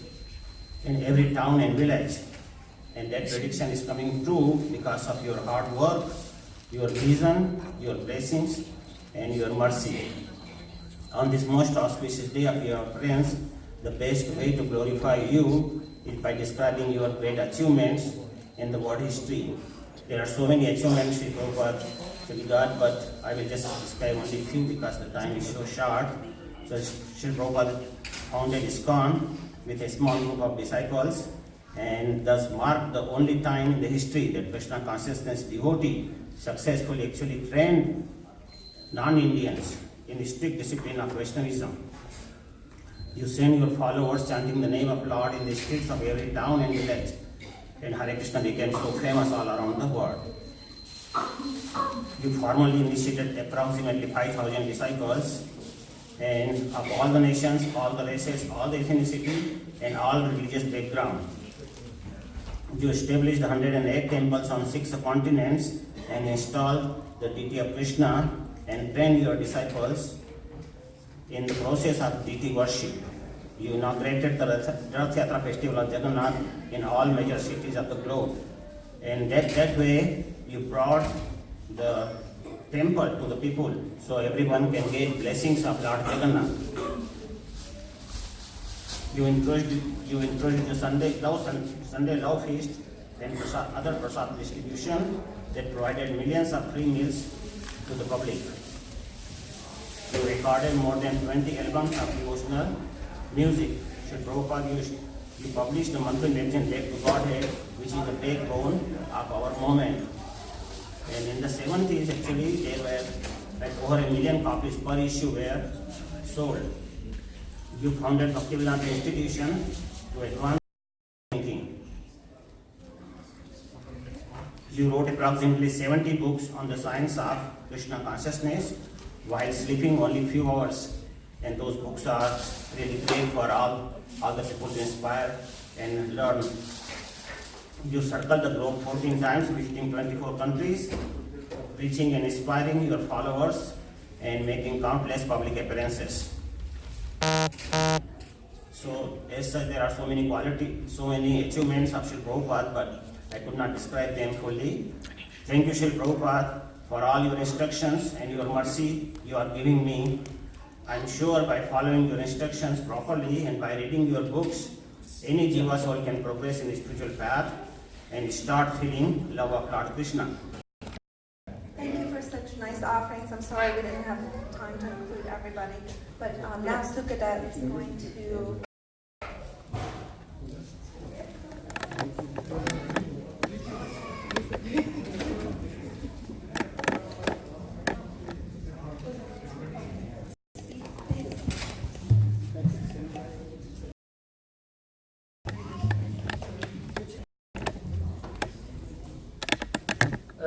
in every town and village, and that prediction is coming true because of your hard work, your vision, your blessings, and your mercy. On this most auspicious day of your appearance, the best way to glorify you is by describing your great achievements in the world history. There are so many achievements Sri Prabhupada to be got, but I will just describe only a few because the time is so short. So Sri Prabhupada founded ISKCON with a small group of disciples, and thus marked the only time in the history that Krishna consciousness devotee successfully actually trained non-Indians in the strict discipline of Vaishnavism. You send your followers chanting the name of Lord in the streets of every town and village, and Hare Krishna became so famous all around the world. You formally initiated approximately 5,000 disciples, and of all the nations, all the races, all the ethnicity, and all religious background. You established 108 temples on 6 continents and installed the deity of Krishna and trained your disciples in the process of deity worship. You inaugurated the Rath Yatra festival of Jagannath in all major cities of the globe. And that way you brought the temple to the people so everyone can get blessings of Lord Jagannath. You introduced the Sunday Love Feast and other prasad distribution that provided millions of free meals to the public. You recorded more than 20 albums of devotional music. Sri Prabhupada, you published the monthly magazine Back to Godhead, which is the backbone of our movement. And in the 70s, actually, there were like over 1 million copies per issue were sold. You founded Bhaktivedanta Institution to advance thinking. You wrote approximately 70 books on the science of Krishna consciousness while sleeping only few hours. And those books are really great for all the people to inspire and learn. You circled the globe 14 times, visiting 24 countries, preaching and inspiring your followers, and making countless public appearances. So, as such, there are so many achievements of Srila Prabhupada, but I could not describe them fully. Thank you, Srila Prabhupada, for all your instructions and your mercy you are giving me. I am sure by following your instructions properly and by reading your books, any Jiva soul can progress in the spiritual path and start feeling love of Lord Krishna. Thank you for such nice offerings. I'm sorry we didn't have time to include everybody, but now Sukhadev is going to...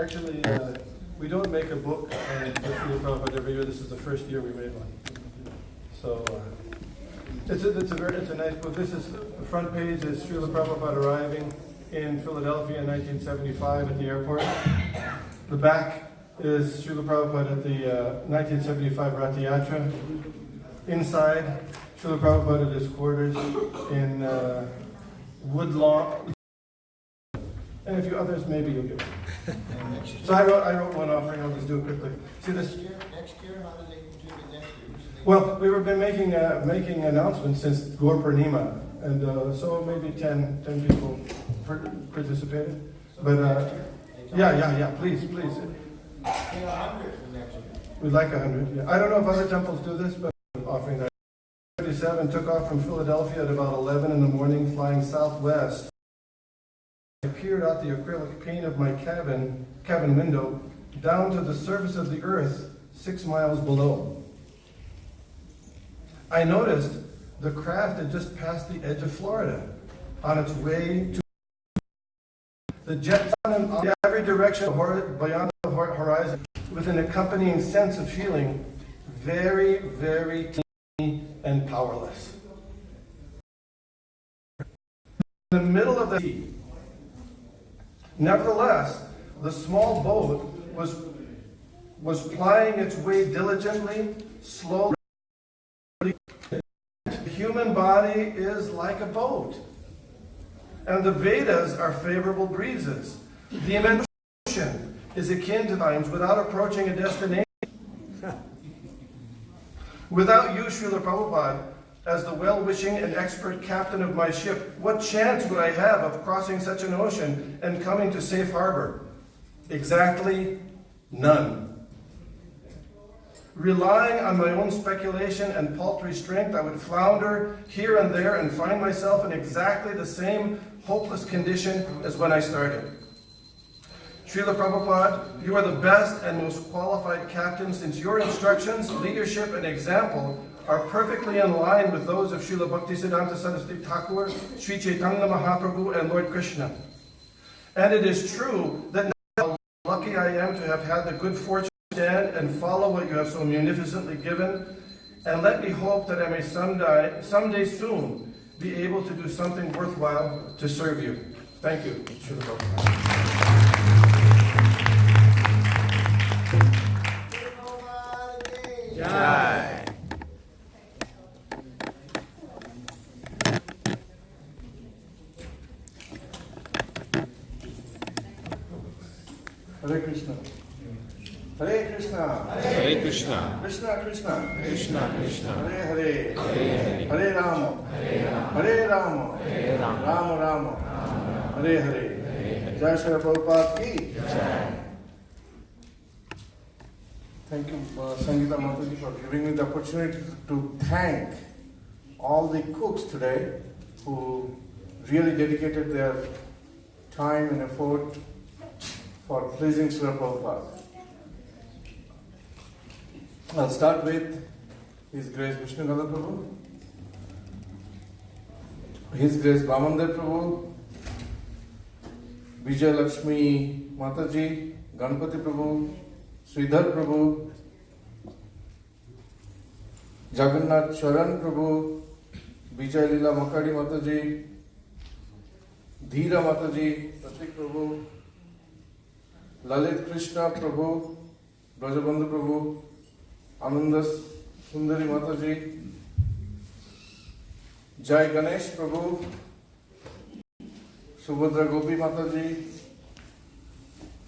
Actually, we don't make a book with Srila Prabhupada every year. This is the first year we made one. So it's a nice book. This is the front page is Srila Prabhupada arriving in Philadelphia in 1975 at the airport. The back is Srila Prabhupada at the 1975 Rath Yatra. Inside, Srila Prabhupada at his quarters in Woodlawn. And a few others, maybe you'll get one. So I wrote one offering. I'll just do it quickly. See this? Next year, how do they contribute next year? Well, we've been making announcements since Gaur Purnima, and so maybe 10 people participated. But yeah, please. We'd like 100. Yeah. I don't know if other temples do this, but offering that. 37 took off from Philadelphia at about 11 in the morning, flying southwest. I peered out the acrylic pane of my cabin window down to the surface of the earth 6 miles below. I noticed the craft had just passed the edge of Florida on its way to the jets in every direction beyond the horizon with an accompanying sense of feeling very, very teeny and powerless. In the middle of the sea. Nevertheless, the small boat was plying its way diligently, slowly. The human body is like a boat, and the Vedas are favorable breezes. The immense ocean is akin to times without approaching a destination. Without you, Srila Prabhupada, as the well-wishing and expert captain of my ship, what chance would I have of crossing such an ocean and coming to safe harbor? Exactly none. Relying on my own speculation and paltry strength, I would flounder here and there and find myself in exactly the same hopeless condition as when I started. Srila Prabhupada, you are the best and most qualified captain since your instructions, leadership, and example are perfectly in line with those of Srila Bhaktisiddhanta Saraswati Thakur, Sri Chaitanya Mahaprabhu, and Lord Krishna. And it is true that how lucky I am to have had the good fortune to stand and follow what you have so munificently given, and let me hope that I may someday soon be able to do something worthwhile to serve you. Thank you, Srila Prabhupada. Jai. Hare Krishna. Hare Krishna. Hare Krishna. Krishna Krishna. Krishna Krishna. Hare Hare. Hare Hare. Hare Rama. Hare Rama. Rama Rama. Hare Hare. Jai Srila Prabhupada ki. Thank you, Sangeeta Mataji, for giving me the opportunity to thank all the cooks today who really dedicated their time and effort for pleasing Srila Prabhupada. I'll start with His Grace Vishnu Gada Prabhu, His Grace Bhamandar Prabhu, Vijay Lakshmi Mataji, Ganpati Prabhu, Sridhar Prabhu, Jagannath Charan Prabhu, Vijay Lila Makadi Mataji, Dheera Mataji, Pratik Prabhu, Lalit Krishna Prabhu, Brajabandhu Prabhu, Ananda Sundari Mataji, Jai Ganesh Prabhu, Subhadra Gopi Mataji,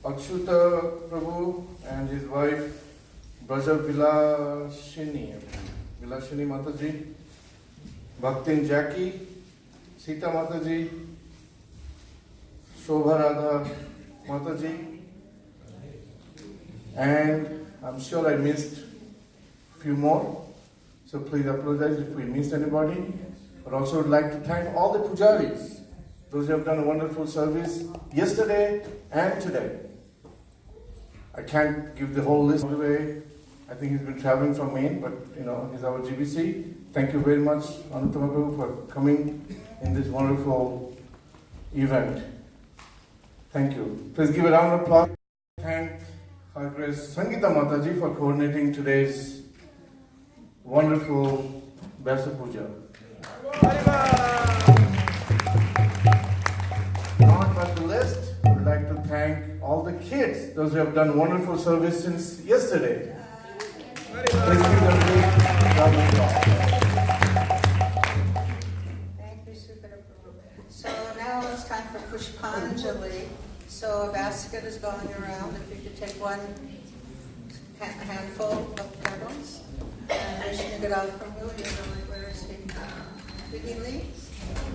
Akshuta Prabhu and his wife Braja Vilashini Mataji, Bhaktin Jackie, Sita Mataji, Shobha Radha Mataji, and I'm sure I missed a few more, so please apologize if we missed anybody. But also would like to thank all the pujaris, those who have done a wonderful service yesterday and today. I can't give the whole list away. I think he's been traveling from Maine, but he's our GBC. Thank you very much, Anuttama Prabhu, for coming in this wonderful event. Thank you. Please give a round of applause. thank Her Grace Sangeeta Mataji for coordinating today's wonderful Vyasa Puja. Not but the list, I would like to thank all the kids, those who have done wonderful service since yesterday. Please give them a big round of applause. Thank you, Sukada Prabhu. So now it's time for Pushpanjali. So a basket is going around. If you could take one handful of petals. And Vishnu Gadal Prabhu, where is he? Did he leave?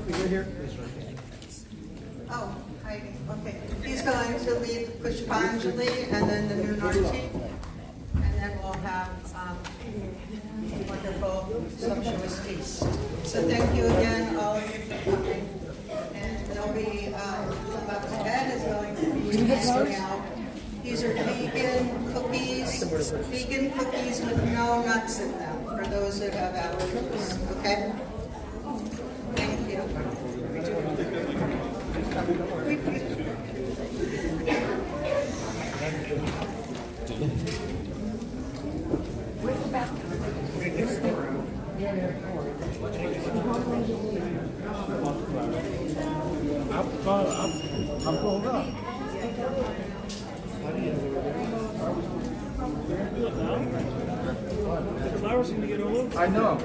You're here. Oh, hiding. Okay. He's going to lead Pushpanjali and then the Nunarti. And then we'll have a wonderful sumptuous feast. So thank you again, all of you, for coming. And there'll be, Ed is going to be handing out. These are vegan cookies with no nuts in them for those that have allergies. Okay? Thank you. आपको होगा The flowers seem to get all over. I know. I'm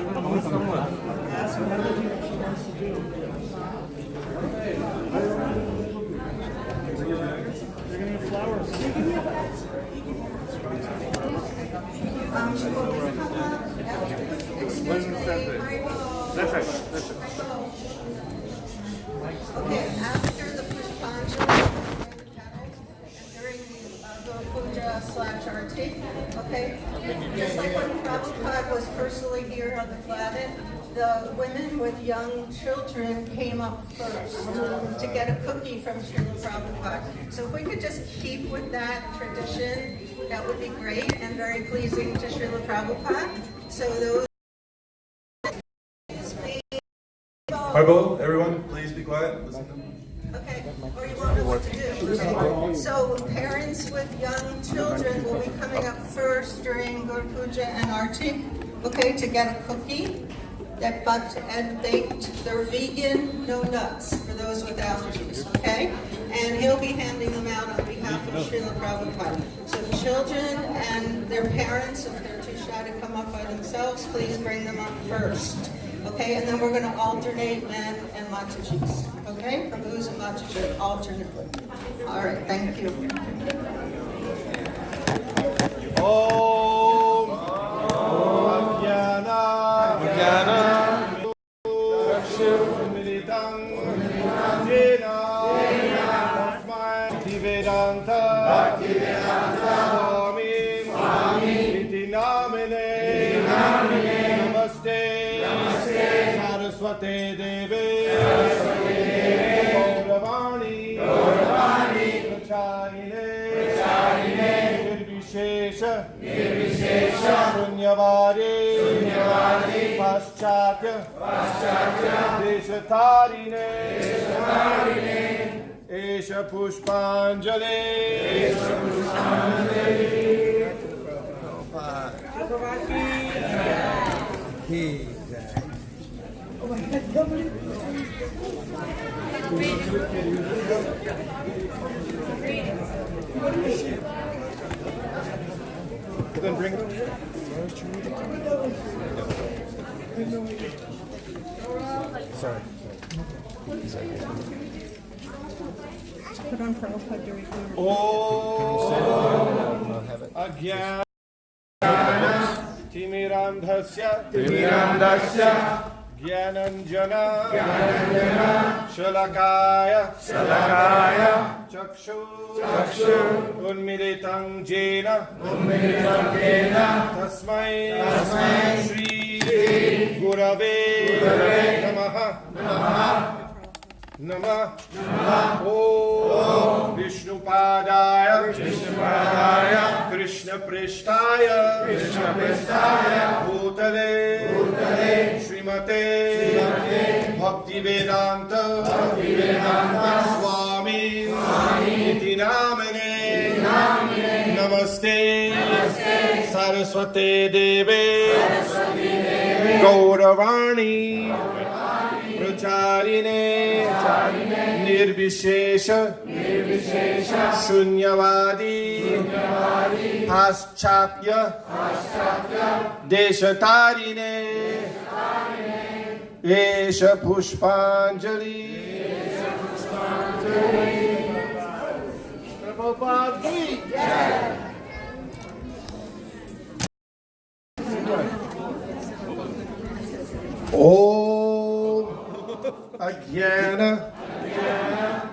going to move somewhere. Ask her what she wants to do. They're going to have flowers. Excuse me. That's right. Okay, after the Pushpanjali and during the Puja/Arti, okay, just like when Prabhupada was personally here on the planet, the women with young children came up first to get a cookie from Srila Prabhupada. So if we could just keep with that tradition, that would be great and very pleasing to Srila Prabhupada. So those. Harbo, everyone, please be quiet. Listen to me. Okay, or you won't know what to do. Okay. So parents with young children will be coming up first during Guru Puja and Arti, okay, to get a cookie that baked and baked. They're vegan, no nuts for those with allergies, okay? And he'll be handing them out on behalf of Srila Prabhupada. So children and their parents, if they're too shy to come up by themselves, please bring them up first. Okay, and then we're going to alternate men and Matajis. Okay, Prabhus and Mataji alternately. All right, thank you. Om Jnana Militam Jena Tasmai Bhaktivedanta Swami Iti Namine Namaste Saraswate Deve Gauravani Pracharine Nirvishesha Shunyavare Paschatya Deshatarine Esha Pushpanjali Then bring it up. Sorry. Put on Prabhupada during Agyan Timirandhasya Gyananjana Shalakaya Chakshu Unmilitam Jena Tasmai Shri Gurave Namaha Om Vishnu Padaya Krishna Prishtaya Bhutale Srimate Bhaktivedanta Swami Iti Namane Saraswate Deve Gauravani Pracharine Nirvishesha Shunyavadi Paschapya Deshatarine Esha Pushpanjali Prabhupada ki jai. Om Ajnana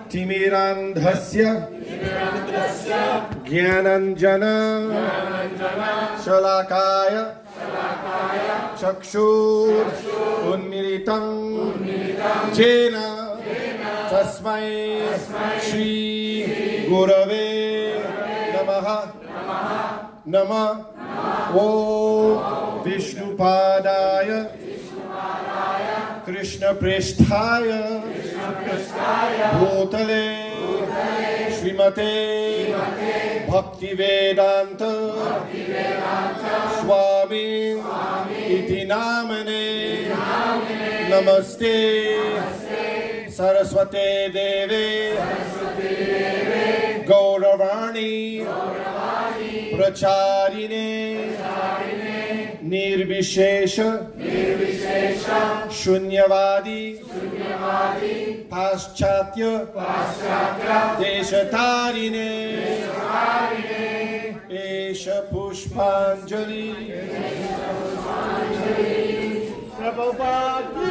Timirandhasya Jnananjana Shalakaya Chakshur Unmilitam Jena Tasmai Shri Gurave Namaha Nama Om Vishnupadaya Krishna Presthaya Bhutale Srimate Bhakti Vedanta Swami Iti Namane Namaste Saraswate Deve Gauravani Pracharine Nirvishesha Shunyavadi Paschatya Deshatarine Esha Pushpanjali Prabhupada ki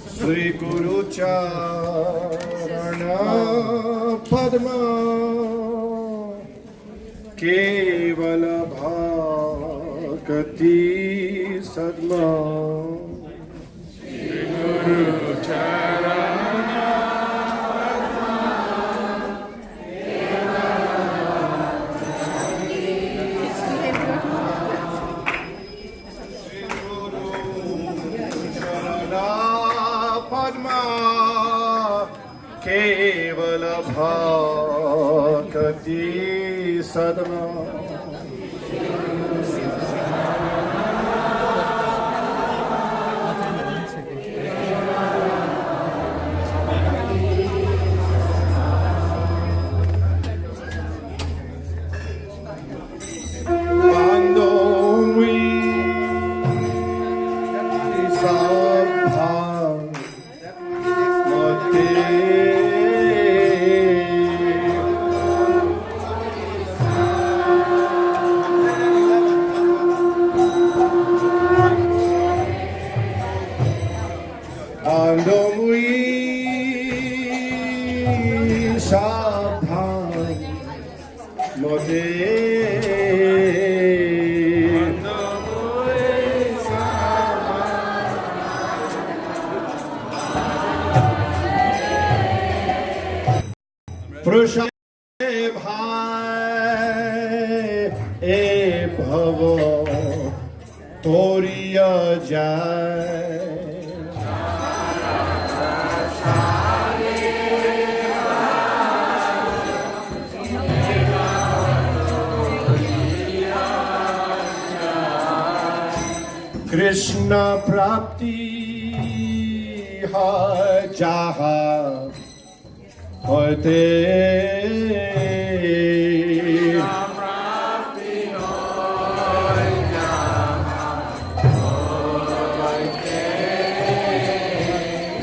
Sri Guru Charana Padma Kevala Bhakati Sadma Sri Guru Charana Kevala Bhakati Sadma Prusha bhai e bhavo toriya jai Krishna prapti hai jaha hote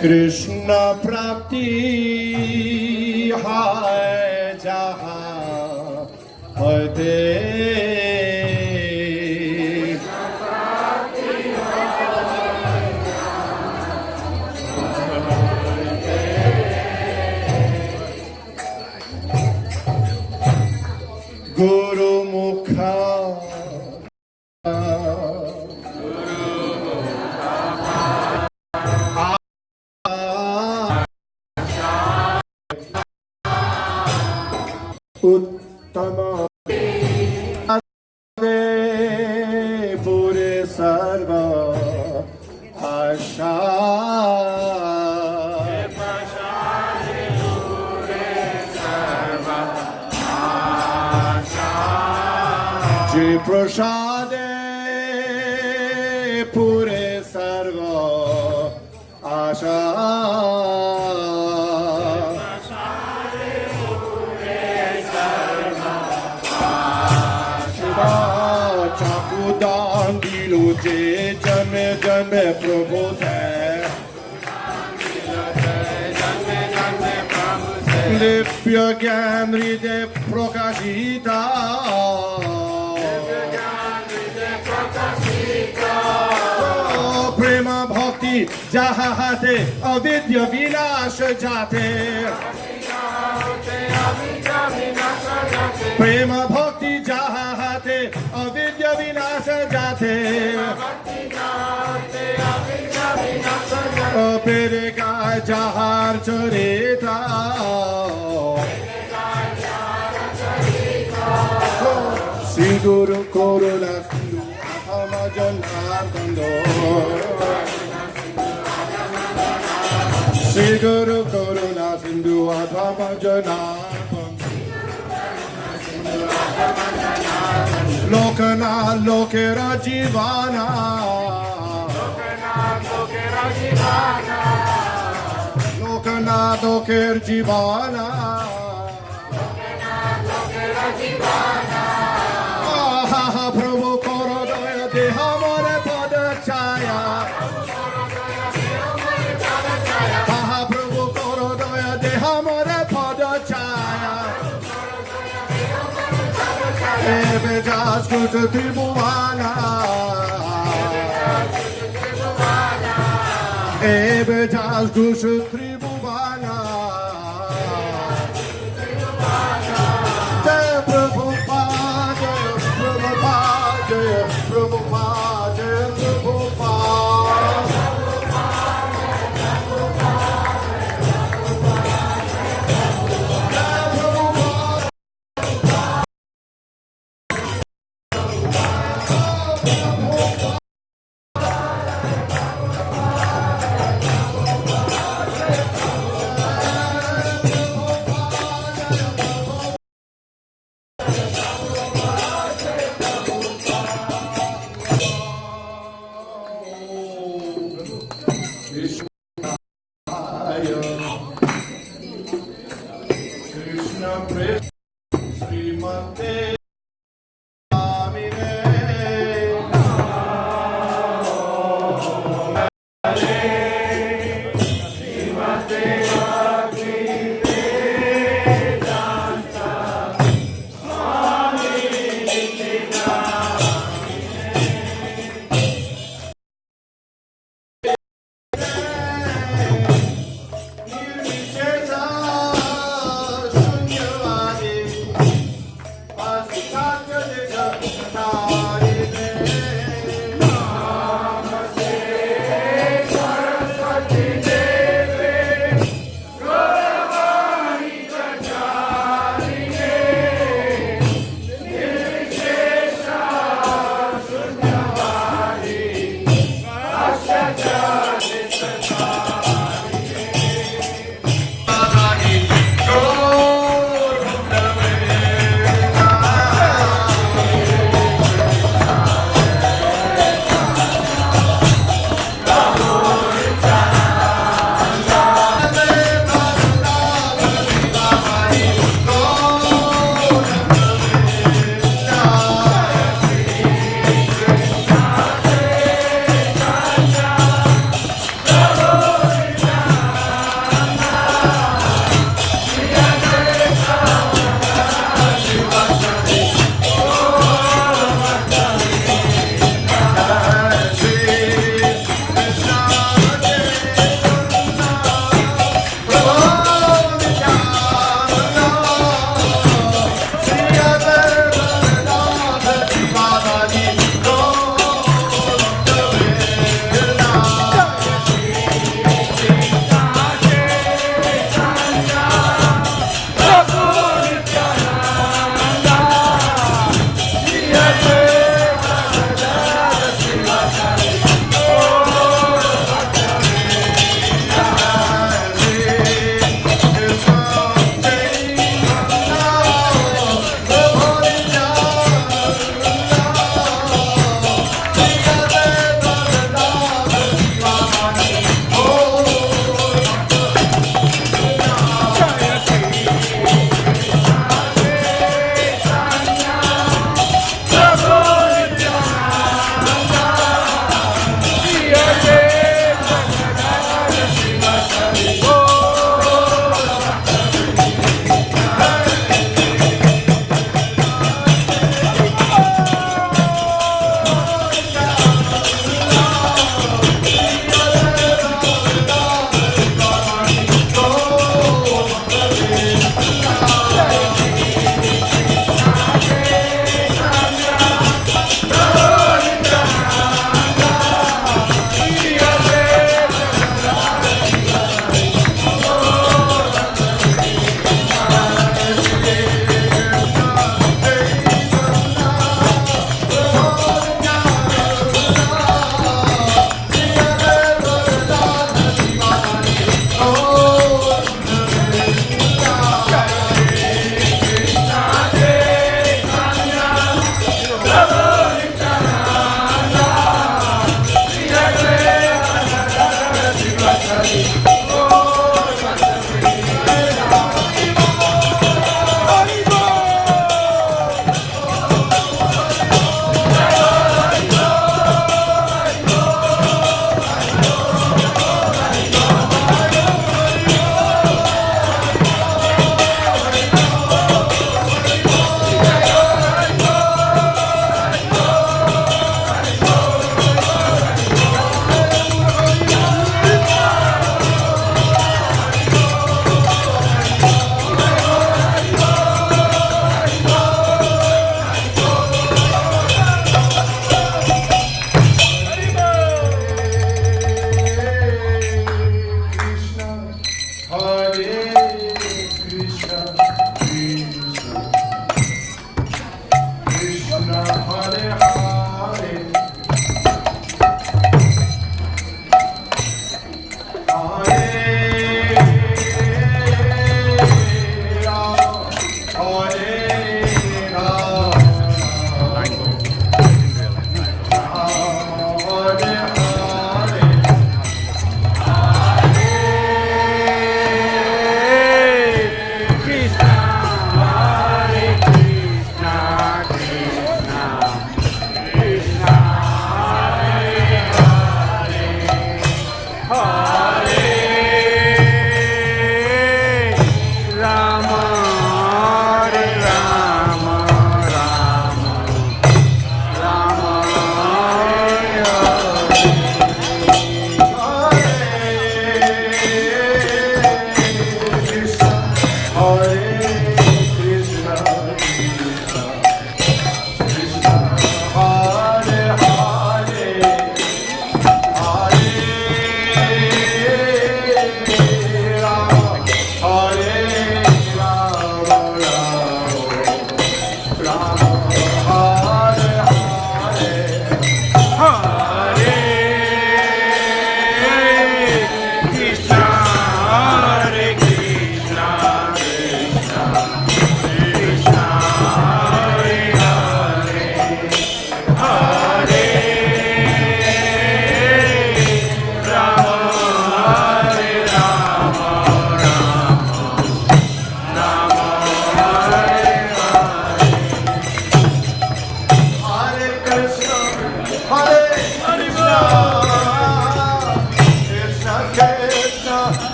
Krishna prapti hai jaha hote Guru Mukha Uttama जे प्रसादे पुरे सर्व आशा चाकुदान दिलो जे जन्मे जन्मे प्रभु थे दिव्य ज्ञान हृदय प्रकाशिता प्रेम भक्ति जहाँ हाथे अविद्य विनाश जाते प्रेम भक्ति जहाँ हाथे अविद्य विनाश जाते पेरे का जहार चरिता श्री गुरु corona Sri Guru Karuna Sindhu Adhama Janam Lokana Lokera Jivana Lokana Loker Jivana Aha Prabhu Korodoya Dehamore Padachaya Ebe jas kutu tribuvana Ebe jas kutu tribuvana Jai Prabhupada Prabhupada Prabhupada Prabhupada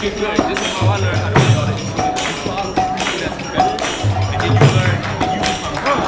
you do it. This is how I learned how to do it. You follow people that's better, and then you learn, and you become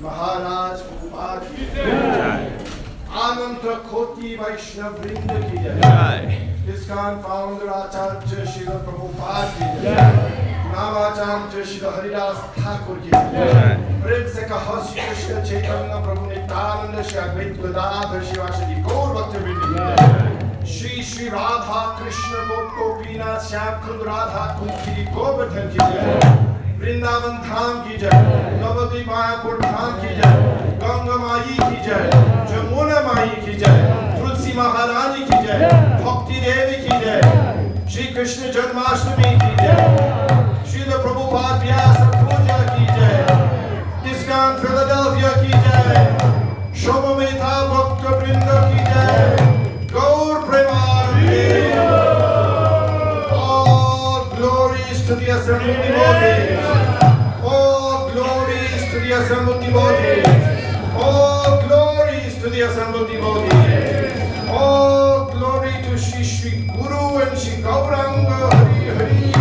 महाराज प्रभुपाद की जय, आनंद कोटि वैष्णव वृंद की जय, ISKCON founder आचार्य श्रील प्रभुपाद की जय, नामाचार्य श्री हरिदास ठाकुर की जय, प्रेम से कहो श्री कृष्ण चैतन्य प्रभु नित्यानंद श्री अद्वैत गदाधर शिवासादि गौर भक्तवृंद की जय, श्री श्री राधा कृष्ण गोपीनाथ श्याम कुंद राधा कुंती गोवर्धन की जय, वृंदावन धाम की जय, नवद्वीप मायापुर धाम की जय, गंगा माई की जय, जमुना माई की जय, तुलसी महारानी की जय, भक्ति देवी की जय, श्री कृष्ण जन्माष्टमी की जय, श्रील प्रभुपाद व्यास पूजा की जय, ISKCON फिलाडेल्फिया की जय, शोभमेधा भक्त वृंद की जय, गौर Premanand. All glories to the assembled devotees. All glories to the assembled devotees. All glories to the assembled devotees. All glory to Shri Guru and Shri Gauranga Hari Hari.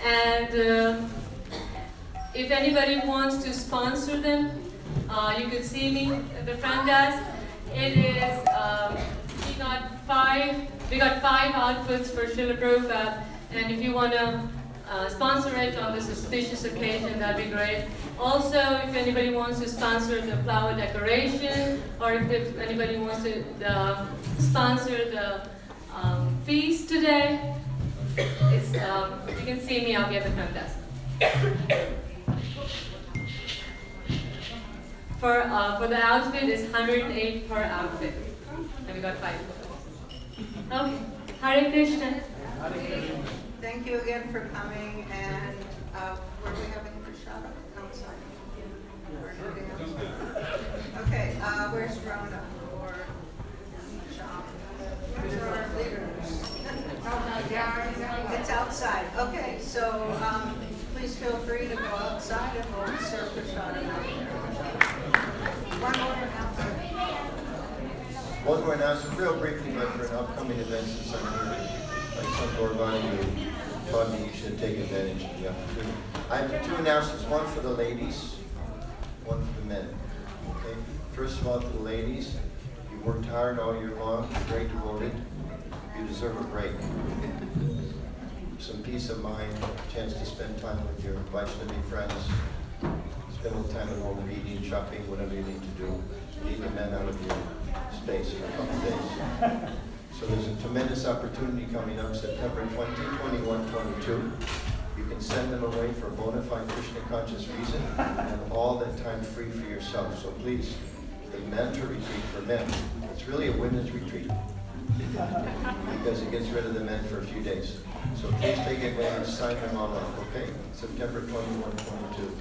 And if anybody wants to sponsor them, you could see me at the front desk. It is, we got five outfits for Srila Prabhupada, and if you want to sponsor it on this auspicious occasion, that'd be great. Also, if anybody wants to sponsor the flower decoration, or if anybody wants to sponsor the feast today, it's, you can see me, I'll be at the front desk. For the outfit, it's 108 per outfit. And we got 5. Okay. Hare Krishna. Thank you again for coming, and were we having prashada outside? Okay, where's Rona or Sham? Where's our leaders? It's outside. Okay, so please feel free to go outside and we'll serve prashada out there. One more announcement. One more announcement, real briefly, but for an upcoming event since I'm here. Like some Gauravani who taught me you should take advantage of the opportunity. I have 2 announcements, one for the ladies, one for the men. Okay? First of all, to the ladies, you worked hard all year long, you're very devoted, you deserve a break. Some peace of mind, a chance to spend time with your Vaishnavi friends, spend a little time at home, eating, shopping, whatever you need to do. Leave the men out of your space for a couple of days. So there's a tremendous opportunity coming up September 20, 21, 22. You can send them away for a bona fide Krishna conscious reason and all that time free for yourself. So please, the mentor retreat for men, it's really a women's retreat because it gets rid of the men for a few days. So please take advantage, sign them all up, okay? September 21, 22.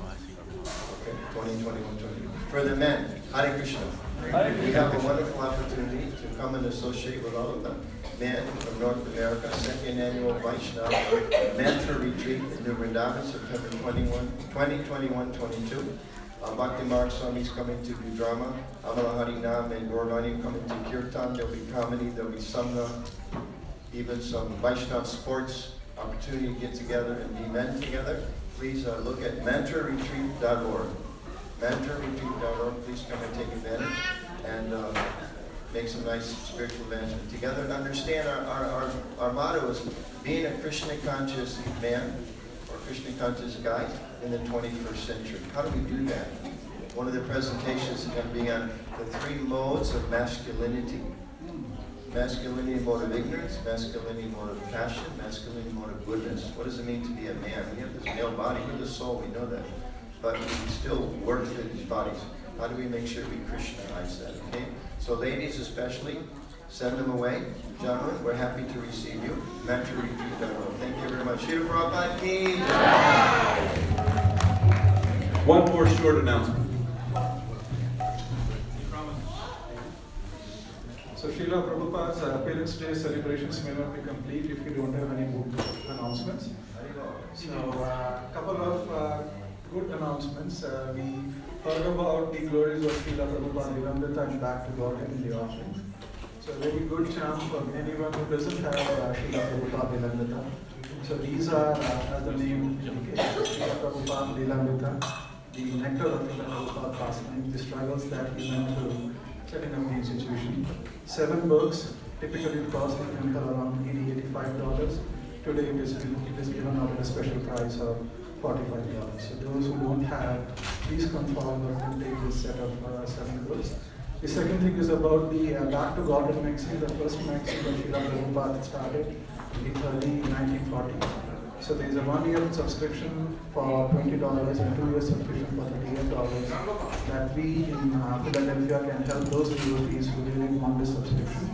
Okay, 20, 21, 22. For the men, Hare Krishna. We have a wonderful opportunity to come and associate with all of the men from North America, 2nd annual Vaishnava Mentor Retreat in New Vrindavan, September 20, 21, 22. Bhakti Mark Swami is coming to do drama. Amala Harinam and Gauravani coming to Kirtan. There'll be comedy, there'll be Sangha, even some Vaishnava sports opportunity to get together and be men together. Please look at mentorretreat.org. mentorretreat.org. Please come and take advantage and make some nice spiritual advancement together. And understand our motto is being a Krishna conscious man or Krishna conscious guy in the 21st century. How do we do that? One of the presentations is going to be on the 3 modes of masculinity. Masculinity mode of ignorance, masculinity mode of passion, masculinity mode of goodness. What does it mean to be a man? We have this male body, we're the soul, we know that. But we still work for these bodies. How do we make sure we Krishnaize that, okay? So ladies especially, send them away. Gentlemen, we're happy to receive you. mentorretreat.org. Thank you very much. Srila Prabhupada ki jai. One more short announcement. So Srila Prabhupada's Parents' Day celebrations may not be complete if you don't have any good announcements. So a couple of good announcements. We heard about the glories of Srila Prabhupada Vilamrita and back to Godhead in the offering. So a very good chant for anyone who doesn't have Srila Prabhupada Vilamrita. So these are, as the name indicates, Srila Prabhupada Vilamrita, the nectar of Srila Prabhupada pastime, the struggles that he went through setting up the institution. 7 books, typically cost the temple around $80–85. Today it is given out at a special price of $45. So those who don't have, please come forward and take this set of 7 books. The second thing is about the Back to Godhead magazine, the first magazine that Srila Prabhupada started in early 1940. So there is a 1-year subscription for $20 and 2-year subscription for $38 that we in Philadelphia can help those devotees who really want this subscription.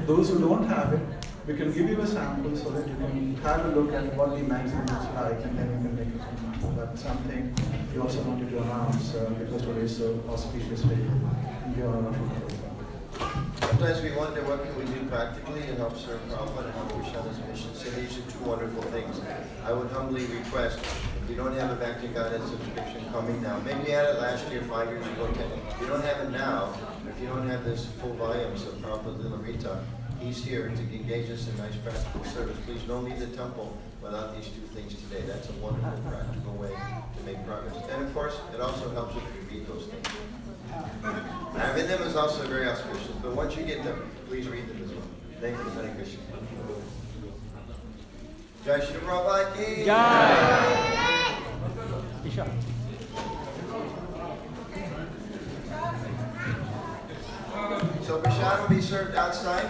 Those who don't have it, we can give you a sample so that you can have a look at what the magazine looks like and then you can make a comment. That's something we also wanted to announce because today is so auspicious day in your honor. Sometimes we wonder what can we do practically to help serve Prabhupada and help Krishna's mission. So these are 2 wonderful things. I would humbly request, if you don't have a Back to Godhead subscription coming now, maybe you had it last year, 5 years ago, 10. If you don't have it now, If you don't have this full volumes of Prabhupada Lamrita, he's here to engage us in nice practical service. Please don't leave the temple without these two things today. That's a wonderful practical way to make progress. And of course, it also helps if you read those things. Having them is also very auspicious, but once you get them, please read them as well. Thank you, Hare Krishna. Jai Shri Prabhupada ki Jai. Isha. So prasad will be served outside.